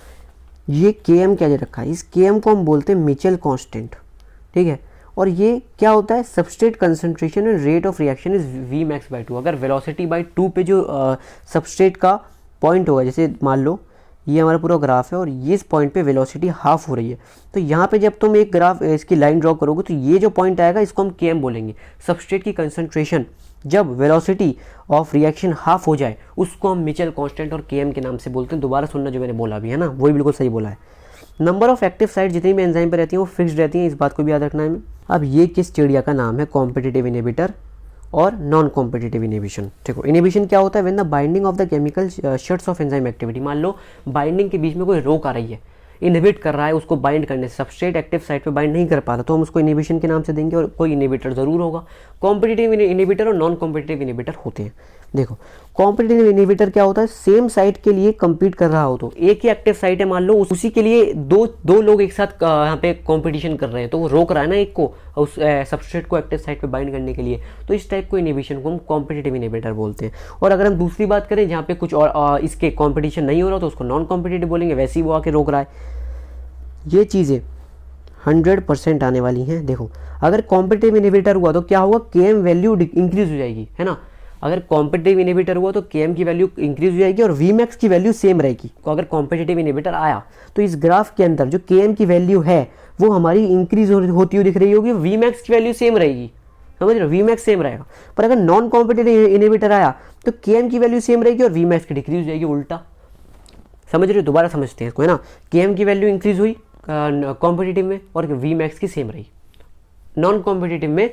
ये Km क्या दे रखा है, इस Km को हम बोलते हैं मिचेल कांस्टेंट, ठीक है। और ये क्या होता है, substrate concentration and rate of reaction is Vmax/2। अगर वेलोसिटी बाई 2 पे जो सबस्ट्रेट का पॉइंट होगा, जैसे मान लो ये हमारा पूरा ग्राफ है और ये इस पॉइंट पे वेलोसिटी हाफ हो रही है, तो यहाँ पे जब तुम एक ग्राफ इसकी लाइन ड्रॉ करोगे तो ये जो पॉइंट आएगा इसको हम Km बोलेंगे। सबस्ट्रेट की कंसंट्रेशन जब वेलोसिटी ऑफ रिएक्शन हाफ हो जाए उसको हम मिचेल कांस्टेंट और Km के नाम से बोलते हैं। दोबारा सुनना जो मैंने बोला भी है ना, वही बिल्कुल सही बोला है। नंबर ऑफ एक्टिव साइट जितनी भी एंजाइम पे रहती हैं वो फिक्स्ड रहती हैं, इस बात को भी याद रखना है हमें। अब ये किस चिड़िया का नाम है, कॉम्पिटिटिव इनहिबिटर और नॉन कॉम्पिटिटिव इनहिबिशन। देखो इनहिबिशन क्या होता है, when the binding of the chemical shuts of enzyme activity. मान लो बाइंडिंग के बीच में कोई रोक आ रही है, इनहिबिट कर रहा है उसको बाइंड करने से, सबस्ट्रेट एक्टिव साइट पे बाइंड नहीं कर पाता तो हम उसको इनहिबिशन के नाम से देंगे और कोई इनहिबिटर जरूर होगा। कॉम्पिटिटिव इनहिबिटर और नॉन कॉम्पिटिटिव इनहिबिटर होते हैं। देखो कॉम्पिटिटिव इनहिबिटर क्या होता है, सेम साइट के लिए compete कर रहा हो, तो एक ही एक्टिव साइट है मान लो, उसी के लिए दो लोग एक साथ यहाँ पे कंपटीशन कर रहे हैं, तो वो रोक रहा है ना एक को उस सबस्ट्रेट को एक्टिव साइट पे बाइंड करने के लिए, तो इस टाइप को इनहिबिशन को हम कॉम्पिटिटिव इनहिबिटर बोलते हैं। और अगर हम दूसरी बात करें जहाँ पे कुछ और इसके कॉम्पिटिशन नहीं हो रहा तो उसको नॉन कॉम्पिटिटिव बोलेंगे, वैसे ही वो आके रोक रहा है। ये चीज़ें 100% आने वाली हैं। देखो अगर कॉम्पिटिटिव इनहिबिटर हुआ तो क्या होगा, Km वैल्यू इंक्रीज हो जाएगी, है ना। अगर कॉम्पिटिटिव इनहिबिटर हुआ तो Km की वैल्यू इंक्रीज हो जाएगी और Vmax की वैल्यू सेम रहेगी। तो अगर कॉम्पिटिटिव इनहिबिटर आया तो इस ग्राफ के अंदर जो Km की वैल्यू है वो हमारी इंक्रीज होती हुई दिख रही होगी, Vmax की वैल्यू सेम रहेगी, समझ रहे हो, Vmax सेम रहेगा। पर अगर नॉन कॉम्पिटिटिव इनहिबिटर आया तो Km की वैल्यू सेम रहेगी और Vmax की डिक्रीज हो जाएगी, उल्टा। समझ रहे हो, दोबारा समझते हैं इसको, है ना। Km की वैल्यू इंक्रीज हुई कॉम्पिटिटिव में और Vmax की सेम रही, नॉन कॉम्पिटिटिव में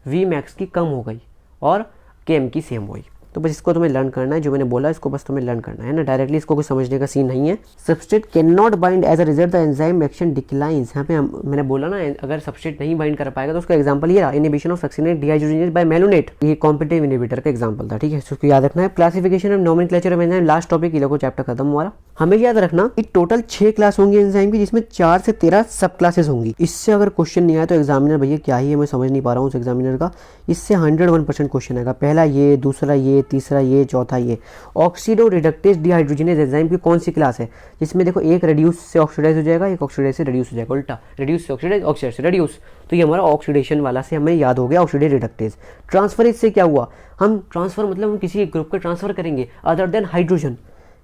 Vmax की कम हो गई और Km की सेम हुई। तो बस इसको तुम्हें लर्न करना है, जो मैंने बोला इसको बस तुम्हें लर्न करना है ना, डायरेक्टली इसको कोई समझने का सीन नहीं है। Substrate can not bind as a result the enzyme action declines. यहाँ पे मैंने बोला ना अगर सबस्ट्रेट नहीं बाइंड कर पाएगा तो उसका एग्जांपल ये रहा, inhibition of succinate dehydrogenase by malonate, ये कॉम्पिटिटिव इनहिबिटर का एग्जांपल था, ठीक है। इसको याद रखना है। Classification and nomenclature of enzyme, last topic ये लोगों चैप्टर खत्म हुआ। हमें याद रखना कि टोटल 6 क्लास होंगी एंजाइम की, जिसमें 4 से 13 सब क्लासेस होंगी। इससे अगर क्वेश्चन नहीं आया तो एग्जामिनर भैया क्या ही है, मैं समझ नहीं पा रहा हूँ उस एग्जामिनर का, इससे 101% क्वेश्चन आएगा। पहला ये, दूसरा ये, तीसरा ये, चौथा ये। ऑक्सीडो रिडक्टेज डिहाइड्रोजनेज एंजाइम की कौन सी क्लास है, जिसमें देखो एक रेड्यूस से ऑक्सीडाइज हो जाएगा, एक ऑक्सीडाइज से रेड्यूस हो जाएगा, उल्टा रेड्यूस से ऑक्सीडाइज, ऑक्सीडाइज से रेड्यूस, तो ये हमारा ऑक्सीडेशन वाला से हमें याद हो गया, ऑक्सीडेज रिडक्टेज। ट्रांसफरेज से क्या हुआ, हम ट्रांसफर मतलब हम किसी ग्रुप का ट्रांसफर करेंगे अदर देन हाइड्रोजन,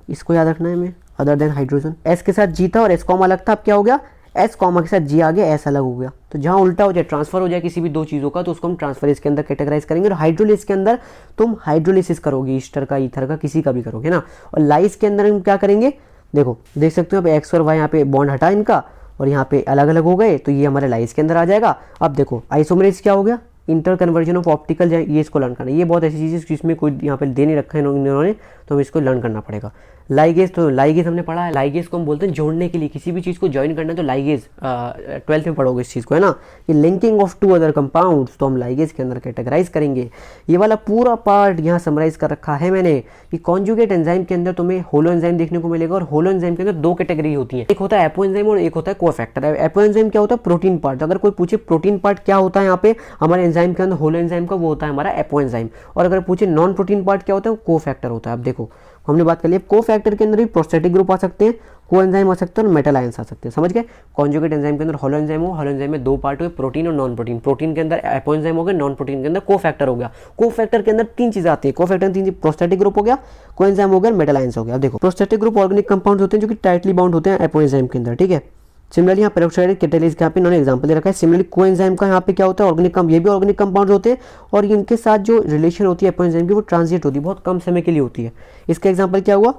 इसको याद रखना है हमें, अदर देन हाइड्रोजन। एस के साथ जी था और एस कॉमा अलग था, अब क्या हो गया, एस कॉमा के साथ जी आ गया, एस अलग हो गया। तो जहाँ उल्टा हो जाए, ट्रांसफर हो जाए किसी भी दो चीज़ों का, तो उसको हम ट्रांसफरेज के अंदर कैटेगराइज करेंगे। और हाइड्रोलिस के अंदर तुम हाइड्रोलिसिस करोगे, ईस्टर का, ईथर का, किसी का भी करोगे ना। और लाइस के अंदर हम क्या करेंगे, देखो देख सकते हो अब एक्स और वाई यहाँ पे बॉन्ड हटा इनका और यहाँ पे अलग अलग हो गए, तो ये हमारे लाइस के अंदर आ जाएगा। अब देखो आइसोमरेज क्या हो गया, इंटर कन्वर्जन ऑफ ऑप्टिकल, ये इसको लर्न करना। ये बहुत ऐसी चीज़ है जिसमें कोई यहाँ पे दे नहीं रखा है इन्होंने, तो हमें इसको लर्न करना पड़ेगा। लाइगेज, तो लाइगेज हमने पढ़ा है, लाइगेज को हम बोलते हैं जोड़ने के लिए, किसी भी चीज़ को ज्वाइन करना है तो लाइगेज 12th में पढ़ोगे इस चीज़ को, है ना, कि लिंकिंग ऑफ 2 अदर कंपाउंड्स, तो हम लाइगेज के अंदर कैटेगराइज करेंगे। ये वाला पूरा पार्ट यहाँ समराइज कर रखा है मैंने कि कॉन्जुगेट एंजाइम के अंदर तुम्हें होलो एंजाइम देखने को मिलेगा, और होलो एंजाइम के अंदर 2 कैटेगरी होती है, एक होता है एपो एंजाइम और एक होता है कोफैक्टर। एपो एंजाइम क्या होता है? Protein part. अगर कोई पूछे प्रोटीन पार्ट क्या होता है यहाँ पे हमारे एंजाइम के अंदर होलो एंजाइम का, वो होता है हमारा एपो एंजाइम। और अगर पूछे नॉन प्रोटीन पार्ट क्या होता है, वो कोफैक्टर होता है। अब देखो हमने बात कर ली, कोफैक्टर के अंदर भी प्रोस्टेटिक ग्रुप आ सकते हैं, को एंजाइम आ सकते हैं और मेटल आयंस आ सकते हैं, समझ गए। कॉन्जुगेट एंजाइम के अंदर होलो एंजाइम हो, होलो एंजाइम में 2 पार्ट हुए, प्रोटीन और नॉन प्रोटीन। प्रोटीन के अंदर एपो एंजाइम हो गया, नॉन प्रोटीन के अंदर कोफैक्टर हो गया। कोफैक्टर के अंदर 3 चीजें आती है, कोफैक्टर में 3 चीज, प्रोस्टेटिक ग्रुप हो गया, को एंजाइम हो गया, मेटल आयंस हो गया। अब देखो प्रोस्टेटिक ग्रुप ऑर्गेनिक कंपाउंड होते हैं जो कि टाइटली बाउंड होते हैं एपो एंजाइम के अंदर, ठीक है। सिमिलरली यहाँ पेरोक्साइड कैटालिस का यहाँ पे इन्होंने एग्जांपल दे रखा है। सिमिलरली कोएंजाइम का यहाँ पे क्या होता है, ऑर्गेनिक ये भी ऑर्गेनिक कंपाउंड होते हैं, और इनके साथ जो रिलेशन होती है एपोएंजाइम की वो ट्रांजिट होती है, बहुत कम समय के लिए होती है। इसका एग्जांपल क्या हुआ,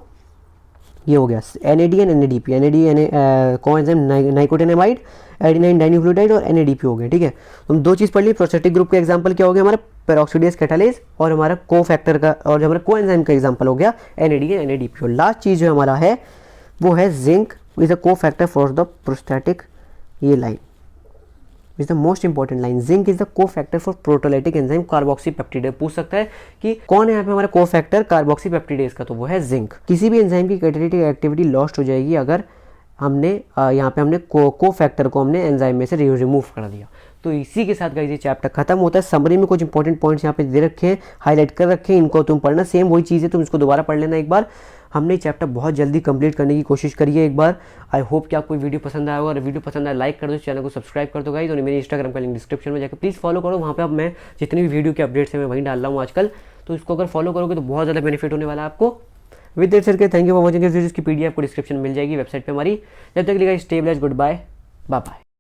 ये हो गया NAD and NADP, coenzyme nicotinamide, adenine dinucleotide और NADP हो गए, ठीक है। हम 2 चीज़ पढ़ ली। प्रोस्टेटिक ग्रुप का एग्जांपल क्या हो गया हमारा, पेरोक्सिडेज कैटालेज, और हमारा कोफैक्टर का और हमारा कोएंजाइम का एग्जांपल हो गया NAD एंड NADP। और लास्ट चीज़ जो हमारा है वो है zinc is a cofactor for the prostatic, ये line is the most important line. Zinc is the cofactor for proteolytic enzyme carboxypeptidase. पूछ सकता है कि कौन है यहाँ पे हमारा कोफैक्टर कार्बोक्सीपेप्टिडेज का, तो वो है जिंक। किसी भी एंजाइम की कैटालिटिक एक्टिविटी लॉस्ट हो जाएगी अगर हमने यहाँ पे हमने कोफैक्टर को हमने एंजाइम में से रिमूव कर दिया। तो इसी के साथ गाइस ये चैप्टर खत्म होता है। समरी में कुछ इंपॉर्टेंट पॉइंट्स यहाँ पे दे रखे हैं, हाईलाइट कर रखे हैं, इनको तुम पढ़ना, सेम वही चीज़ है, तुम इसको दोबारा पढ़ लेना एक बार। हमने चैप्टर बहुत जल्दी कंप्लीट करने की कोशिश करी है एक बार। आई होप कि आपको वीडियो पसंद आया होगा, और वीडियो पसंद आया लाइक कर दो, चैनल को सब्सक्राइब कर दो गाइस, और मेरे इंस्टाग्राम का लिंक डिस्क्रिप्शन में जाकर प्लीज़ फॉलो करो। वहाँ पे अब मैं जितनी भी वीडियो के अपडेट्स हैं मैं वहीं डाल रहा हूँ आजकल, तो इसको अगर फॉलो करोगे तो बहुत ज़्यादा बेनिफिट होने वाला है आपको। विद दैट सर के thank you for watching this video की PDF आपको डिस्क्रिप्शन में मिल जाएगी वेबसाइट पे हमारी। जब तक के लिए stay blessed, goodbye, bye bye.